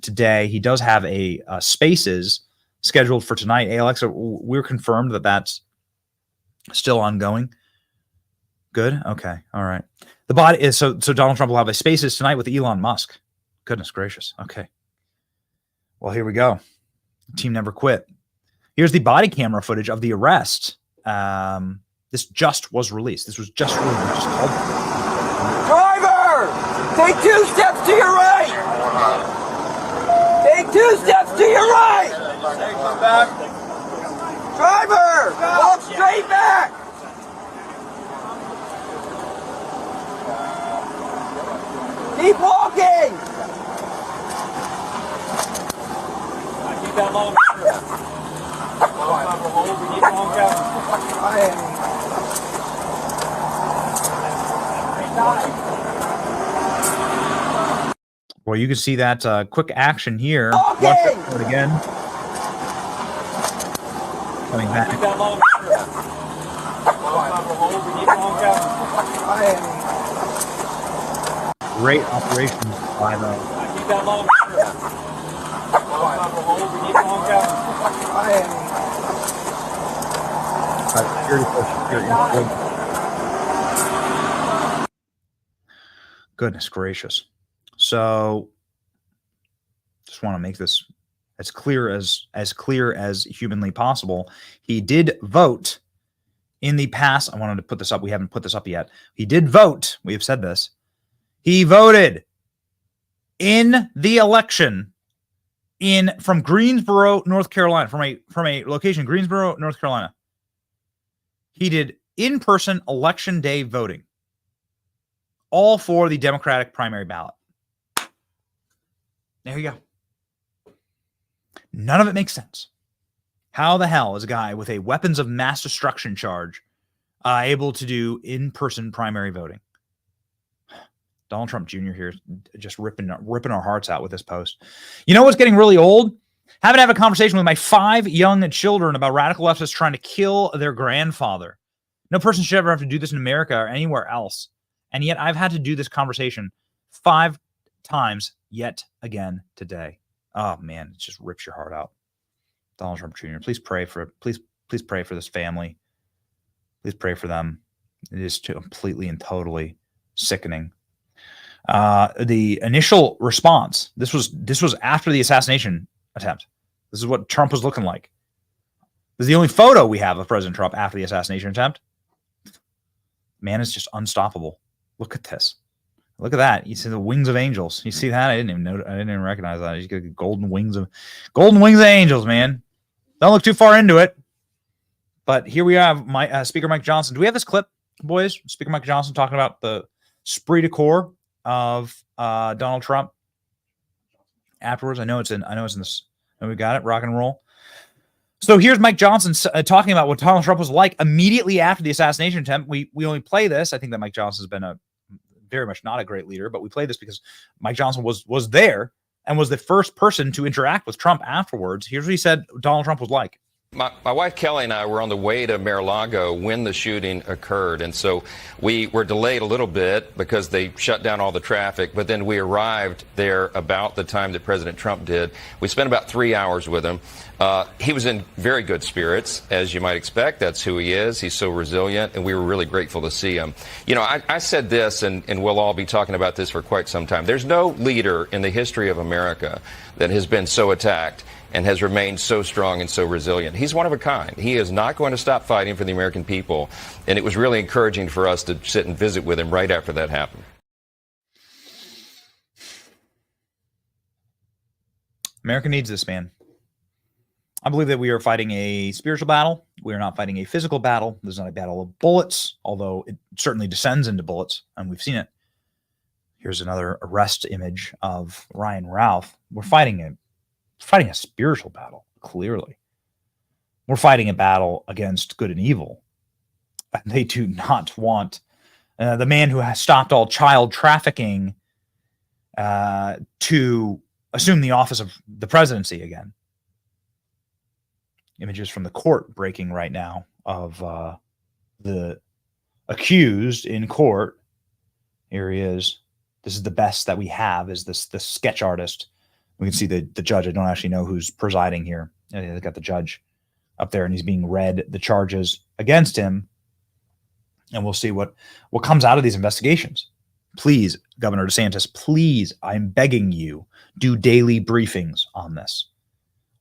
today. He does have a Spaces scheduled for tonight. Hey, Alexa, we're confirmed that that's still ongoing. Good. Okay. All right. The body is so Donald Trump will have a Spaces tonight with Elon Musk. Goodness gracious. Okay. Well, here we go. Team never quit. Here's the body camera footage of the arrest. This just was released. This was just released. Just called. Driver! Take 2 steps to your right! Take 2 steps to your right! Come back. Driver! Walk straight back! Keep walking! Keep that long. Well, you can see that quick action here. Watch that forward again. Coming back. Great operations by the. Goodness gracious. So just want to make this as clear as humanly possible. He did vote in the past. I wanted to put this up. We haven't put this up yet. He did vote. We have said this. He voted in the election from Greensboro, North Carolina, from a location, Greensboro, North Carolina. He did in-person election day voting, all for the Democratic primary ballot. There you go. None of it makes sense. How the hell is a guy with a weapons of mass destruction charge able to do in-person primary voting? Donald Trump Jr. here just ripping our hearts out with this post. You know what's getting really old? Having to have a conversation with my 5 young children about radical leftists trying to kill their grandfather. No person should ever have to do this in America or anywhere else. And yet I've had to do this conversation 5 times yet again today. Oh, man, it just rips your heart out. Donald Trump Jr. Please pray for this family. Please pray for them. It is completely and totally sickening. The initial response, this was after the assassination attempt. This is what Trump was looking like. This is the only photo we have of President Trump after the assassination attempt. Man is just unstoppable. Look at this. Look at that. You see the wings of angels. You see that? I didn't even recognize that. You get golden wings of angels, man. Don't look too far into it. But here we have Speaker Mike Johnson. Do we have this clip, boys? Speaker Mike Johnson talking about the esprit de corps of Donald Trump afterwards. I know it's in this. And we got it. Rock and roll. So here's Mike Johnson talking about what Donald Trump was like immediately after the assassination attempt. We only play this. I think that Mike Johnson's been very much not a great leader, but we play this because Mike Johnson was there and was the first person to interact with Trump afterwards. Here's what he said Donald Trump was like. My wife Kelly and I were on the way to Mar-a-Lago when the shooting occurred, and so we were delayed a little bit because they shut down all the traffic, but then we arrived there about the time that President Trump did. We spent about 3 hours with him. He was in very good spirits, as you might expect. That's who he is. He's so resilient, and we were really grateful to see him. You know, I said this, and we'll all be talking about this for quite some time. There's no leader in the history of America that has been so attacked and has remained so strong and so resilient. He's one of a kind. He is not going to stop fighting for the American people, and it was really encouraging for us to sit and visit with him right after that happened. America needs this man. I believe that we are fighting a spiritual battle. We are not fighting a physical battle. This is not a battle of bullets, although it certainly descends into bullets, and we've seen it. Here's another arrest image of Ryan Ralph. We're fighting a spiritual battle, clearly. We're fighting a battle against good and evil. And they do not want the man who has stopped all child trafficking to assume the office of the presidency again. Images from the court breaking right now of the accused in court. Here he is. This is the best that we have, is the sketch artist. We can see the judge. I don't actually know who's presiding here. They got the judge up there, and he's being read the charges against him. And we'll see what comes out of these investigations. Please, Governor DeSantis, please, I'm begging you, do daily briefings on this.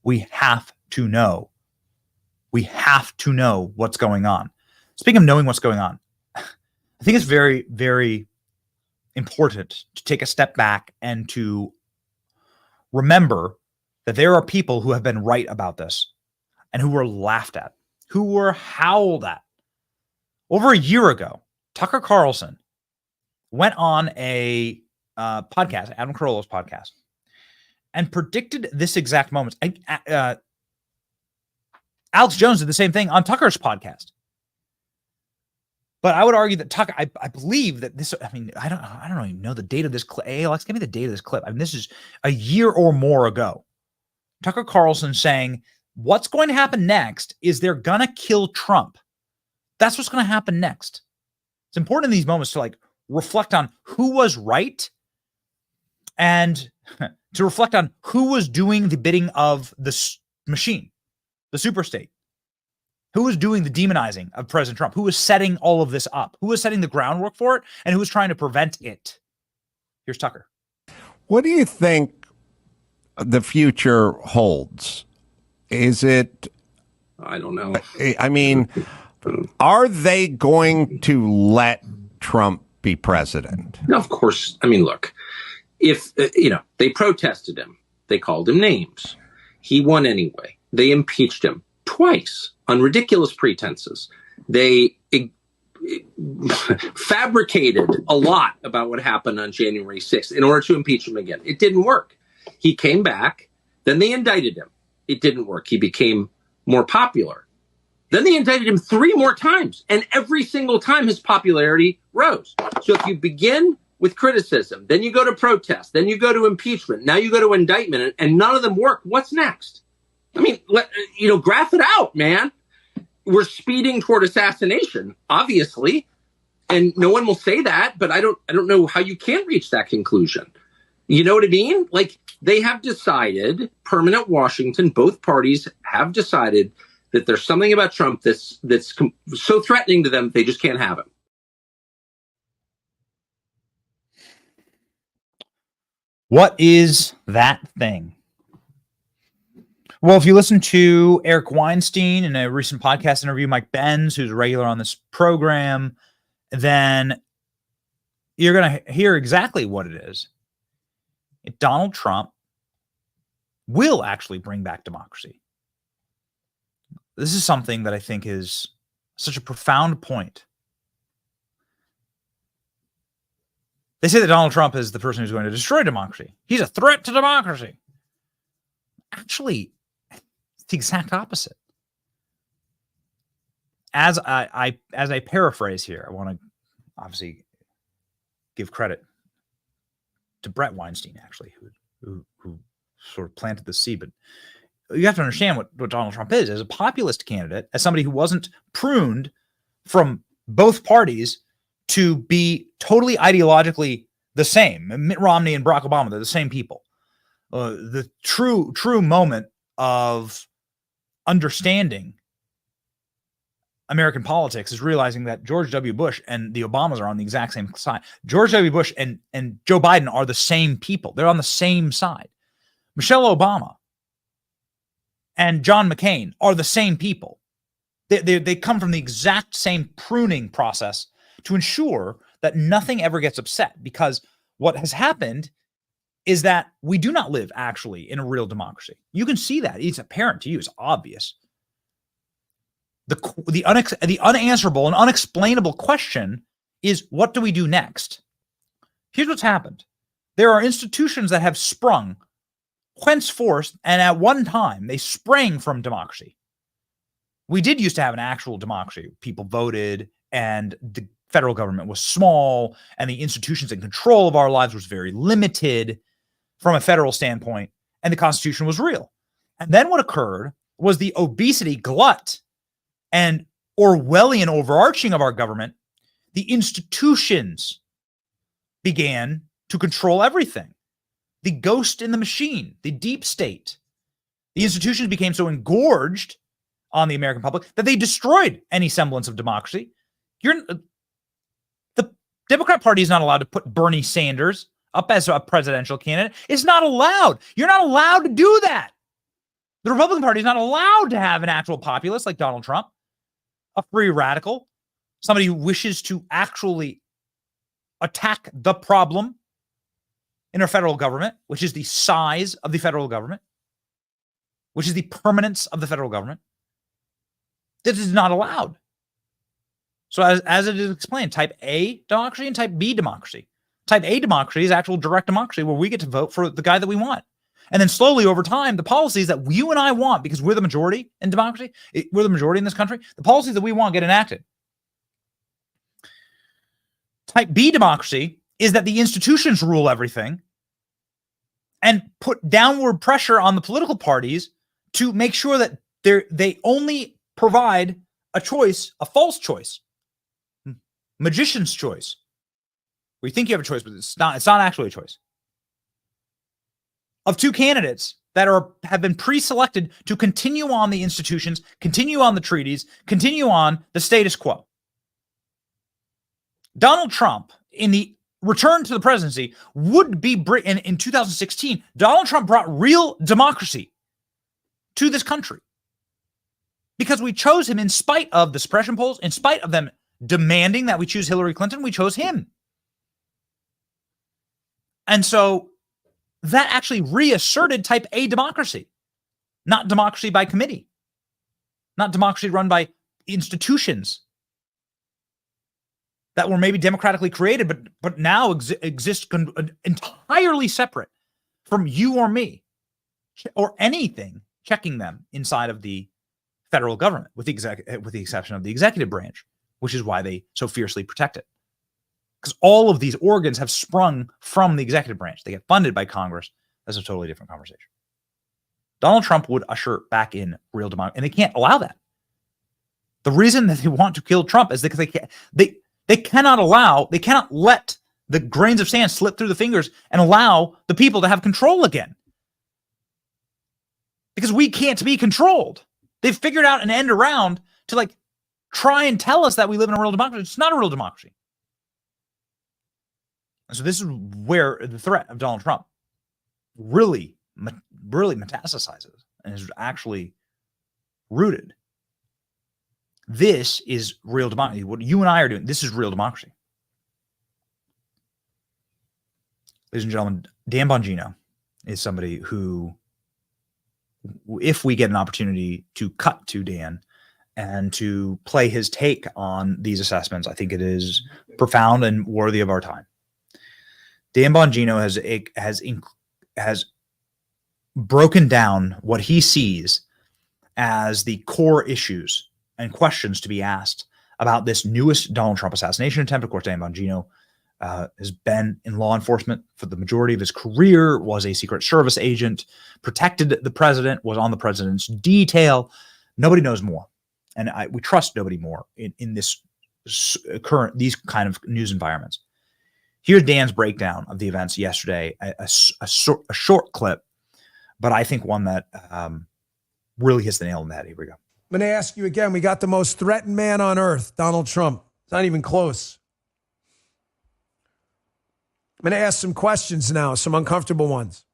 We have to know. We have to know what's going on. Speaking of knowing what's going on, I think it's very, very important to take a step back and to remember that there are people who have been right about this and who were laughed at, who were howled at. Over a year ago, Tucker Carlson went on a podcast, Adam Carolla's podcast, and predicted this exact moment. Alex Jones did the same thing on Tucker's podcast. But I would argue that Tucker, I believe that this, I mean, I don't even know the date of this clip. Hey, Alex, give me the date of this clip. I mean, this is a year or more ago. Tucker Carlson saying, what's going to happen next is they're going to kill Trump. That's what's going to happen next. It's important in these moments to reflect on who was right and to reflect on who was doing the bidding of the machine, the super state. Who was doing the demonizing of President Trump? Who was setting all of this up? Who was setting the groundwork for it? And who was trying to prevent it? Here's Tucker. What do you think the future holds? Is it... I don't know. I mean, are they going to let Trump be president? No, of course. I mean, look, if, they protested him. They called him names. He won anyway. They impeached him twice on ridiculous pretenses. They fabricated a lot about what happened on January 6th in order to impeach him again. It didn't work. He came back. Then they indicted him. It didn't work. He became more popular. Then they indicted him 3 more times. And every single time his popularity rose. So if you begin with criticism, then you go to protest, then you go to impeachment, now you go to indictment, and none of them work, what's next? I mean, graph it out, man. We're speeding toward assassination, obviously, and no one will say that. But I don't know how you can reach that conclusion. You know what I mean? Like, they have decided, permanent Washington, both parties have decided that there's something about Trump that's so threatening to them, they just can't have him. What is that thing? Well, if you listen to Eric Weinstein in a recent podcast interview, Mike Benz, who's a regular on this program, then you're going to hear exactly what it is. Donald Trump will actually bring back democracy. This is something that I think is such a profound point. They say that Donald Trump is the person who's going to destroy democracy. He's a threat to democracy. Actually, it's the exact opposite. As I paraphrase here, I want to obviously give credit to Brett Weinstein, actually, who sort of planted the seed. But you have to understand what Donald Trump is as a populist candidate, as somebody who wasn't pruned from both parties to be totally ideologically the same. Mitt Romney and Barack Obama, they're the same people. The true moment of understanding American politics is realizing that George W. Bush and the Obamas are on the exact same side. George W. Bush and Joe Biden are the same people. They're on the same side. Michelle Obama and John McCain are the same people. They come from the exact same pruning process to ensure that nothing ever gets upset, because what has happened is that we do not live actually in a real democracy. You can see that. It's apparent to you. It's obvious. The unanswerable and unexplainable question is, what do we do next? Here's what's happened. There are institutions that have sprung henceforth, and at one time they sprang from democracy. We did used to have an actual democracy. People voted, and the federal government was small, and the institutions in control of our lives was very limited from a federal standpoint, and the Constitution was real. And then what occurred was the obesity, glut, and Orwellian overarching of our government. The institutions began to control everything. The ghost in the machine, the deep state. The institutions became so engorged on the American public that they destroyed any semblance of democracy. The Democrat Party is not allowed to put Bernie Sanders up as a presidential candidate. It's not allowed. You're not allowed to do that. The Republican Party is not allowed to have an actual populist like Donald Trump, a free radical, somebody who wishes to actually attack the problem in our federal government, which is the size of the federal government, which is the permanence of the federal government. This is not allowed. So as it is explained, type A democracy and type B democracy. Type A democracy is actual direct democracy where we get to vote for the guy that we want. And then slowly over time, the policies that you and I want, because we're the majority in democracy, we're the majority in this country, the policies that we want get enacted. Type B democracy is that the institutions rule everything and put downward pressure on the political parties to make sure that they only provide a choice, a false choice, magician's choice. We think you have a choice, but it's not actually a choice. Of two candidates that have been pre-selected to continue on the institutions, continue on the treaties, continue on the status quo. Donald Trump, in the return to the presidency, would be in 2016. Donald Trump brought real democracy to this country because we chose him in spite of the suppression polls, in spite of them demanding that we choose Hillary Clinton. We chose him. And so that actually reasserted type A democracy, not democracy by committee, not democracy run by institutions that were maybe democratically created, but now exist entirely separate from you or me or anything checking them inside of the federal government, with the exception of the executive branch, which is why they so fiercely protect it. Because all of these organs have sprung from the executive branch. They get funded by Congress. That's a totally different conversation. Donald Trump would usher back in real democracy, and they can't allow that. The reason that they want to kill Trump is because they cannot let the grains of sand slip through the fingers and allow the people to have control again. Because we can't be controlled. They've figured out an end around to like try and tell us that we live in a real democracy. It's not a real democracy. And so this is where the threat of Donald Trump really metastasizes and is actually rooted. This is real democracy. What you and I are doing, this is real democracy. Ladies and gentlemen, Dan Bongino is somebody who, if we get an opportunity to cut to Dan and to play his take on these assessments, I think it is profound and worthy of our time. Dan Bongino has broken down what he sees as the core issues and questions to be asked about this newest Donald Trump assassination attempt. Of course, Dan Bongino has been in law enforcement for the majority of his career, was a Secret Service agent, protected the president, was on the president's detail. Nobody knows more. And we trust nobody more in this these kind of news environments. Here's Dan's breakdown of the events yesterday, a short clip, but I think one that really hits the nail on the head. Here we go. I'm going to ask you again. We got the most threatened man on earth, Donald Trump. It's not even close. I'm going to ask some questions now, some uncomfortable ones.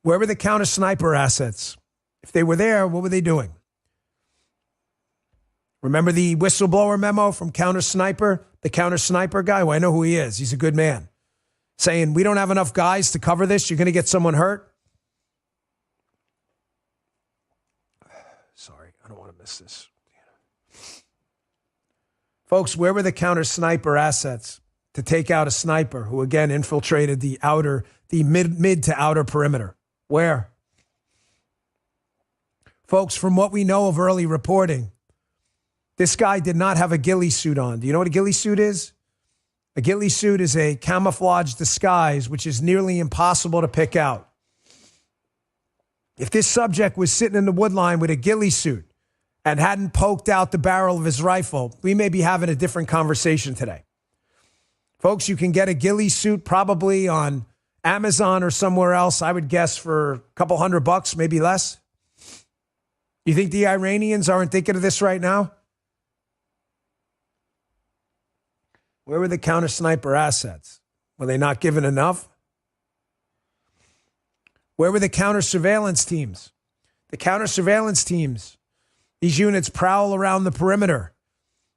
Where were the counter sniper assets? If they were there, what were they doing? Remember the whistleblower memo from Counter Sniper? The Counter Sniper guy? Well, I know who he is. He's a good man. Saying, we don't have enough guys to cover this. You're going to get someone hurt. Sorry, I don't want to miss this. Folks, where were the Counter Sniper assets to take out a sniper who, again, infiltrated the mid to outer perimeter? Where? Folks, from what we know of early reporting, this guy did not have a ghillie suit on. Do you know what a ghillie suit is? A ghillie suit is a camouflage disguise, which is nearly impossible to pick out. If this subject was sitting in the wood line with a ghillie suit and hadn't poked out the barrel of his rifle, we may be having a different conversation today. Folks, you can get a ghillie suit probably on Amazon or somewhere else, I would guess for a couple $100, maybe less. You think the Iranians aren't thinking of this right now? Where were the counter sniper assets? Were they not given enough? Where were the counter surveillance teams? The counter surveillance teams, these units prowl around the perimeter.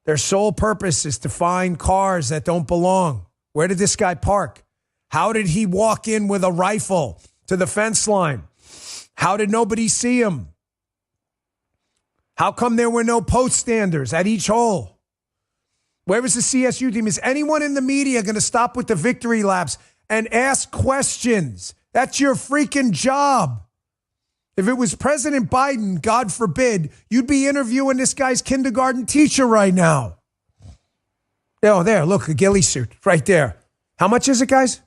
Their sole purpose is to find cars that don't belong. Where did this guy park? How did he walk in with a rifle to the fence line? How did nobody see him? How come there were no post standers at each hole? Where was the CSU team? Is anyone in the media going to stop with the victory laps and ask questions? That's your freaking job. If it was President Biden, God forbid, you'd be interviewing this guy's kindergarten teacher right now. Oh, there, look, a ghillie suit right there. How much is it, guys?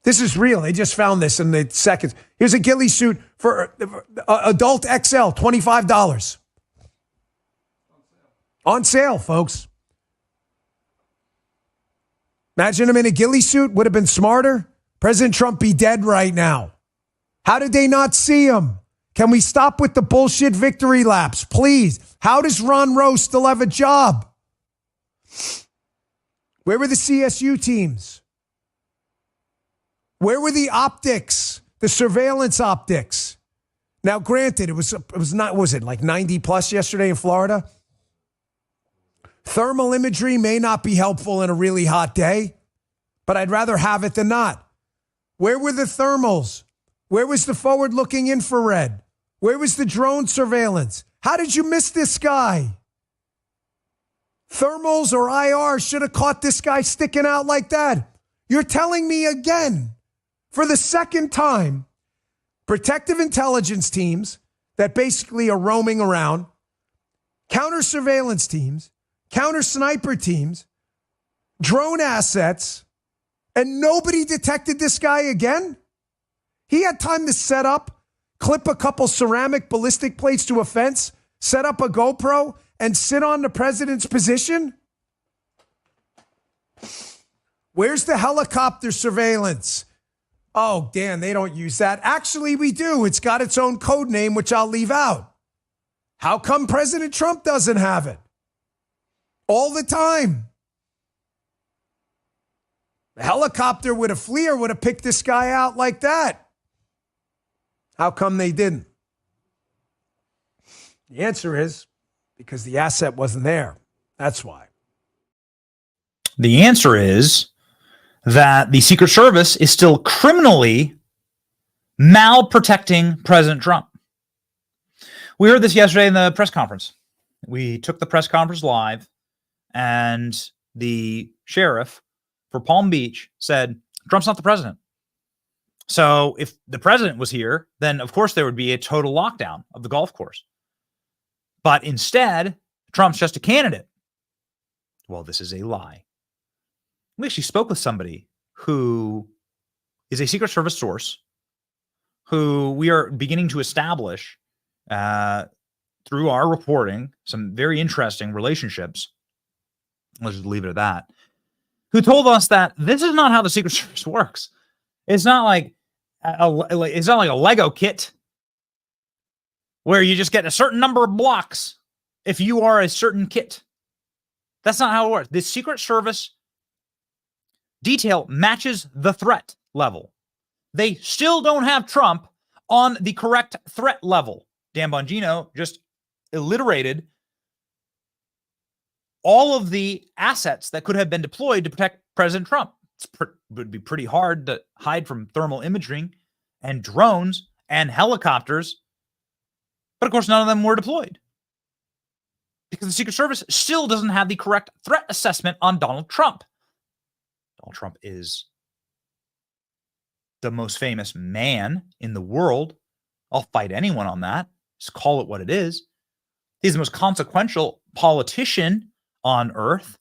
This is real. They just found this in the seconds. Here's a ghillie suit for adult XL, $25. On sale, folks. Imagine him in a ghillie suit. Would have been smarter. President Trump be dead right now. How did they not see him? Can we stop with the bullshit victory laps, please? How does Ron Rose still have a job? Where were the CSU teams? Where were the optics, the surveillance optics? Now, granted, it was not, was it like 90 plus yesterday in Florida? Thermal imagery may not be helpful in a really hot day, but I'd rather have it than not. Where were the thermals? Where was the forward-looking infrared? Where was the drone surveillance? How did you miss this guy? Thermals or IR should have caught this guy sticking out like that. You're telling me again, for the second time, protective intelligence teams that basically are roaming around, counter surveillance teams, counter sniper teams, drone assets, and nobody detected this guy again? He had time to set up, clip a couple ceramic ballistic plates to a fence, set up a GoPro, and sit on the president's position? Where's the helicopter surveillance? Oh, Dan, they don't use that. Actually, we do. It's got its own code name, which I'll leave out. How come President Trump doesn't have it? All the time. The helicopter with a FLIR would have picked this guy out like that. How come they didn't? The answer is because the asset wasn't there. That's why. The answer is that the Secret Service is still criminally malprotecting President Trump. We heard this yesterday in the press conference. We took the press conference live, and the sheriff for Palm Beach said, Trump's not the president. So if the president was here, then of course there would be a total lockdown of the golf course. But instead, Trump's just a candidate. Well, this is a lie. We actually spoke with somebody who is a Secret Service source who we are beginning to establish through our reporting some very interesting relationships. Let's just leave it at that. Who told us that this is not how the Secret Service works. It's not like it's not like a Lego kit where you just get a certain number of blocks if you are a certain kit. That's not how it works. The Secret Service detail matches the threat level. They still don't have Trump on the correct threat level. Dan Bongino just alliterated all of the assets that could have been deployed to protect President Trump. It would be pretty hard to hide from thermal imaging and drones and helicopters. But of course, none of them were deployed because the Secret Service still doesn't have the correct threat assessment on Donald Trump. Donald Trump is the most famous man in the world. I'll fight anyone on that. Just call it what it is. He's the most consequential politician on earth,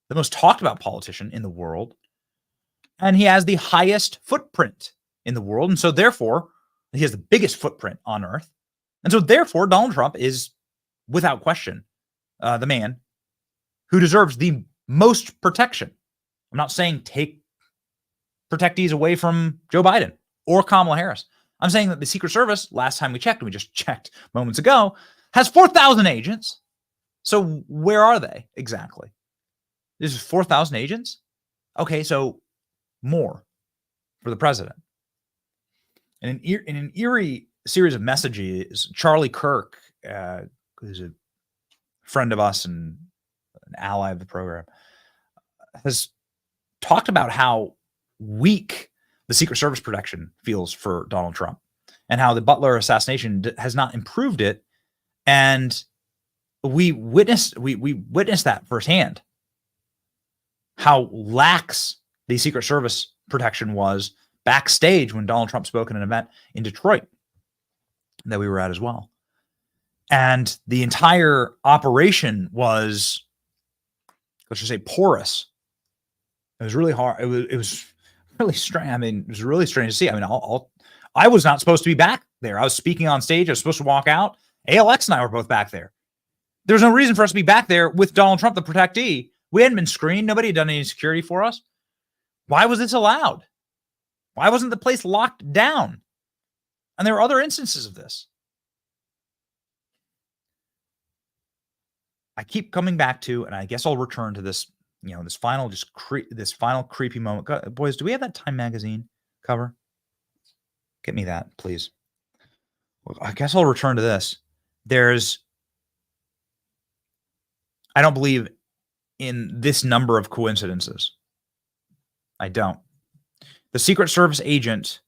the most talked about politician in the world. And he has the highest footprint in the world. And so therefore, he has the biggest footprint on earth. And so therefore, Donald Trump is, without question, the man who deserves the most protection. I'm not saying take protectees away from Joe Biden or Kamala Harris. I'm saying that the Secret Service, last time we checked, and we just checked moments ago, has 4,000 agents. So where are they exactly? This is 4,000 agents? Okay, so more for the president. And in an eerie series of messages, Charlie Kirk, who's a friend of us and an ally of the program, has talked about how weak the Secret Service protection feels for Donald Trump and how the Butler assassination has not improved it. And we witnessed that firsthand, how lax the Secret Service protection was backstage when Donald Trump spoke at an event in Detroit that we were at as well. And the entire operation was, let's just say, porous. It was really hard. It was really strange. I mean, it was really strange to see. I mean, I was not supposed to be back there. I was speaking on stage. I was supposed to walk out. ALX and I were both back there. There's no reason for us to be back there with Donald Trump, the protectee. We hadn't been screened. Nobody had done any security for us. Why was this allowed? Why wasn't the place locked down? And there were other instances of this. I keep coming back to, and I guess I'll return to this, this final, this final creepy moment. Boys, do we have that Time magazine cover? Get me that, please. Well, I guess I'll return to this. I don't believe in this number of coincidences. I don't. The Secret Service agent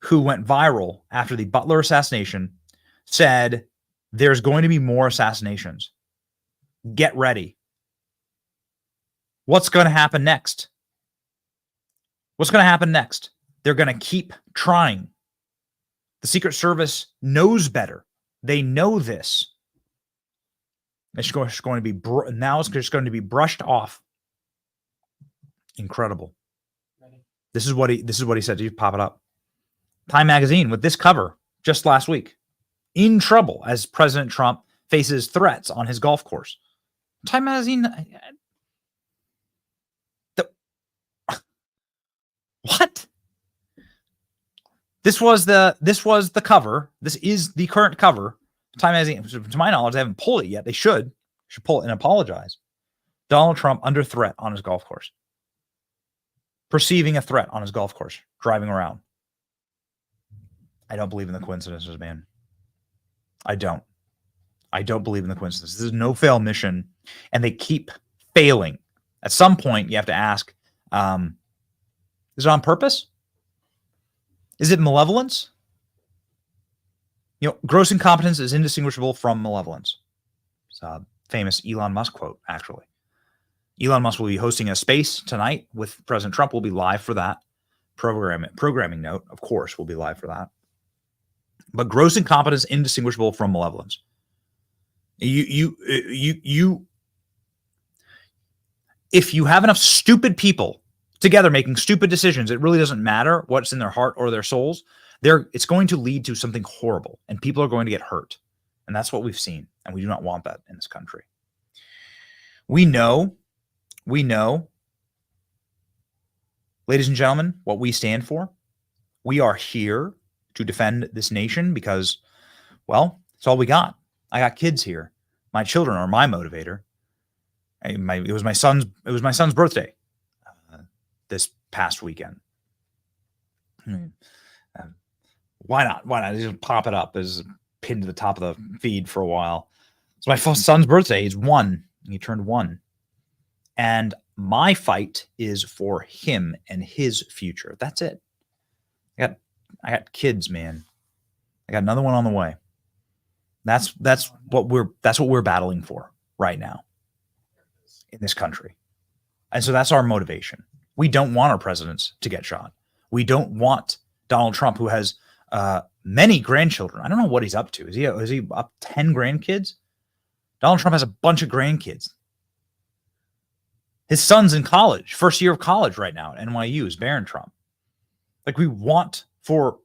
who went viral after the Butler assassination said, there's going to be more assassinations. Get ready. What's going to happen next? What's going to happen next? They're going to keep trying. The Secret Service knows better. They know this. It's going to be now. It's just going to be brushed off. Incredible. This is what he said. You pop it up. Time magazine with this cover just last week. In trouble as President Trump faces threats on his golf course. Time magazine. What? This was the cover. This is the current cover. Time magazine. To my knowledge, they haven't pulled it yet. They should pull it and apologize. Donald Trump under threat on his golf course. Perceiving a threat on his golf course, driving around. I don't believe in the coincidences, man. I don't believe in the coincidences. This is no fail mission, and they keep failing. At some point, you have to ask, is it on purpose? Is it malevolence? Gross incompetence is indistinguishable from malevolence. It's a famous Elon Musk quote, actually. Elon Musk will be hosting a space tonight with President Trump. We'll be live for that. Programming note, of course, we'll be live for that. But gross incompetence indistinguishable from malevolence. If you have enough stupid people together making stupid decisions, it really doesn't matter what's in their heart or their souls. It's going to lead to something horrible, and people are going to get hurt. And that's what we've seen, and we do not want that in this country. We know, ladies and gentlemen, what we stand for. We are here to defend this nation because, well, it's all we got. I got kids here. My children are my motivator. It was my son's birthday this past weekend. Why not? Just pop it up as pinned to the top of the feed for a while. It's my son's birthday. He's 1. He turned 1. And my fight is for him and his future. That's it. I got kids, man. I got another one on the way. That's what we're battling for right now in this country. And so that's our motivation. We don't want our presidents to get shot. We don't want Donald Trump, who has many grandchildren. I don't know what he's up to. Is he up 10 grandkids? Donald Trump has a bunch of grandkids. His son's in college, first year of college right now at NYU is Barron Trump. Like, we want for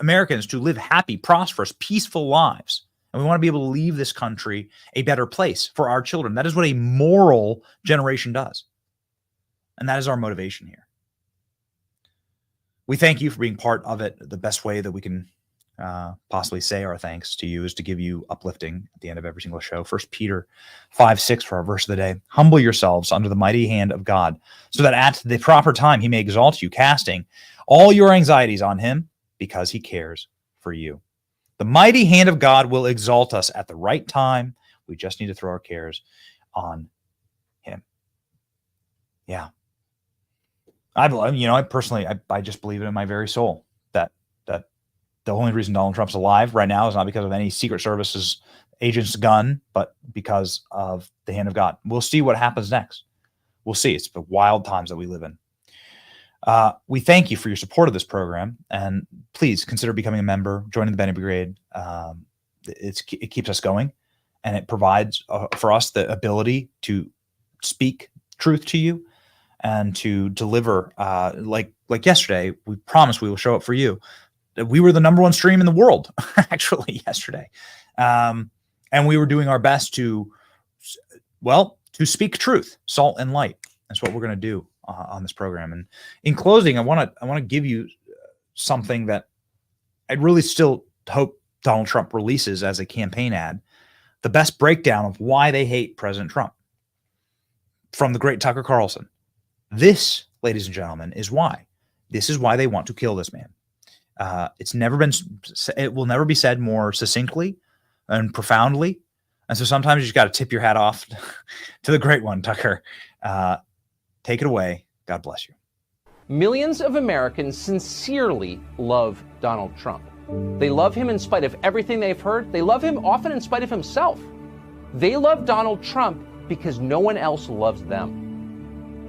Americans to live happy, prosperous, peaceful lives. And we want to be able to leave this country a better place for our children. That is what a moral generation does. And that is our motivation here. We thank you for being part of it. The best way that we can possibly say our thanks to you is to give you uplifting at the end of every single show. 1 Peter 5:6 for our verse of the day. Humble yourselves under the mighty hand of God, so that at the proper time he may exalt you, casting all your anxieties on him because he cares for you. The mighty hand of God will exalt us at the right time. We just need to throw our cares on him. Yeah. I personally just believe it in my very soul that the only reason Donald Trump's alive right now is not because of any Secret Service's agent's gun, but because of the hand of God. We'll see what happens next. We'll see. It's the wild times that we live in. We thank you for your support of this program, and please consider becoming a member, joining the Benny Brigade. It keeps us going, and it provides for us the ability to speak truth to you and to deliver. Like yesterday, we promised we will show up for you. We were the #1 stream in the world, actually, yesterday. And we were doing our best to speak truth, salt and light. That's what we're going to do on this program. And in closing, I want to give you something that I really still hope Donald Trump releases as a campaign ad, the best breakdown of why they hate President Trump from the great Tucker Carlson. This, ladies and gentlemen, is why. This is why they want to kill this man. It will never be said more succinctly and profoundly. And so sometimes you just got to tip your hat off to the great one, Tucker. Take it away. God bless you. Millions of Americans sincerely love Donald Trump. They love him in spite of everything they've heard. They love him often in spite of himself. They love Donald Trump because no one else loves them.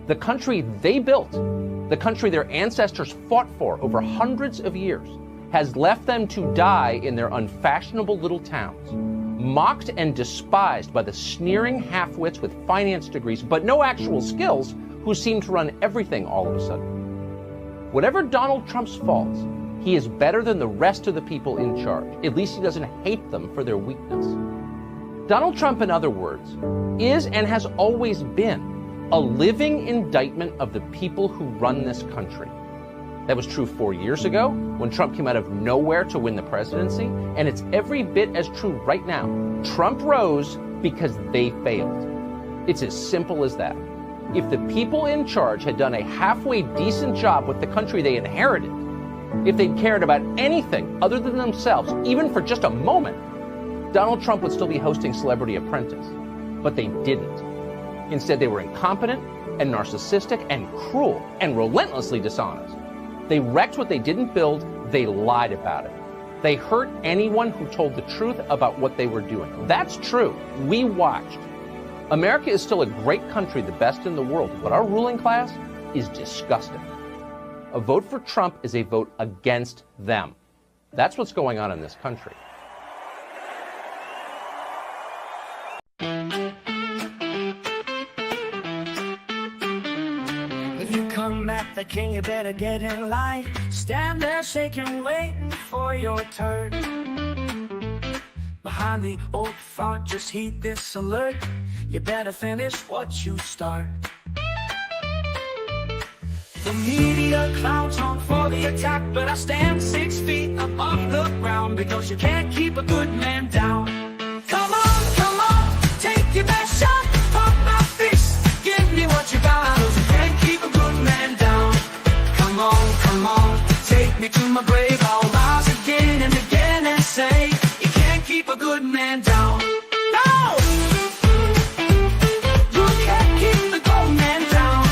The country they built, the country their ancestors fought for over hundreds of years, has left them to die in their unfashionable little towns, mocked and despised by the sneering half-wits with finance degrees but no actual skills who seem to run everything all of a sudden. Whatever Donald Trump's faults, he is better than the rest of the people in charge. At least he doesn't hate them for their weakness. Donald Trump, in other words, is and has always been a living indictment of the people who run this country. That was true 4 years ago when Trump came out of nowhere to win the presidency, and it's every bit as true right now. Trump rose because they failed. It's as simple as that. If the people in charge had done a halfway decent job with the country they inherited, if they'd cared about anything other than themselves, even for just a moment, Donald Trump would still be hosting Celebrity Apprentice. But they didn't. Instead, they were incompetent and narcissistic and cruel and relentlessly dishonest. They wrecked what they didn't build. They lied about it. They hurt anyone who told the truth about what they were doing. That's true. We watched. America is still a great country, the best in the world, but our ruling class is disgusting. A vote for Trump is a vote against them. That's what's going on in this country. If you come at the king, you better get in line. Stand there shaking, waiting for your turn. Behind the old font, just heed this alert. You better finish what you start. The media clouds on for the attack, but I stand 6 feet above the ground because you can't keep a good man down. Come on, take your best shot, pump my fist, give me what you got, 'cause you can't keep a good man down. Come on, take me to my grave, I'll rise again and again and say, you can't keep a good man down. No! You can't keep the good man down,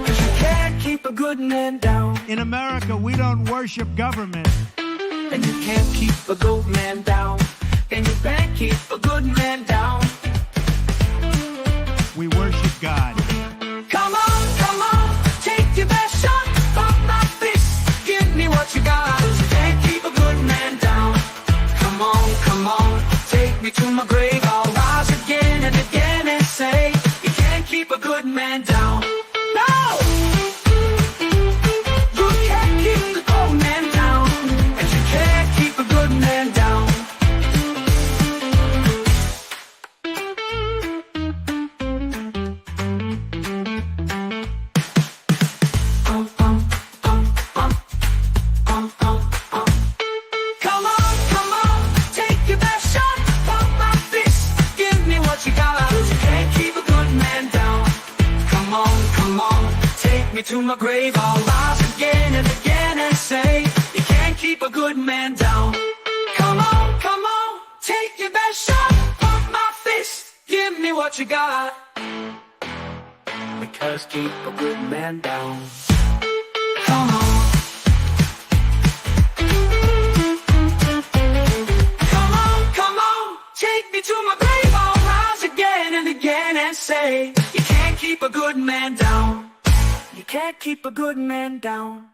'cause you can't keep a good man down. In America, we don't worship government. And you can't keep a good man down. And you can't keep a good man down. We worship God. Come on, take your best shot, pump my fist, give me what you got, 'cause you can't keep a good man down. Come on, take me to my grave, I'll rise again and again and say, you can't keep a good man down. No! You can't keep the good man down, and you can't keep a good man down. Come on, take your best shot, pump my fist, give me what you got, 'cause you can't keep a good man down. Come on, take me to my grave, I'll rise again and again and say, you can't keep a good man down. Come on, take your best shot, pump my fist, give me what you got, because keep a good man down. Come on. Come on, take me to my grave, I'll rise again and again and say, you can't keep a good man down. You can't keep a good man down.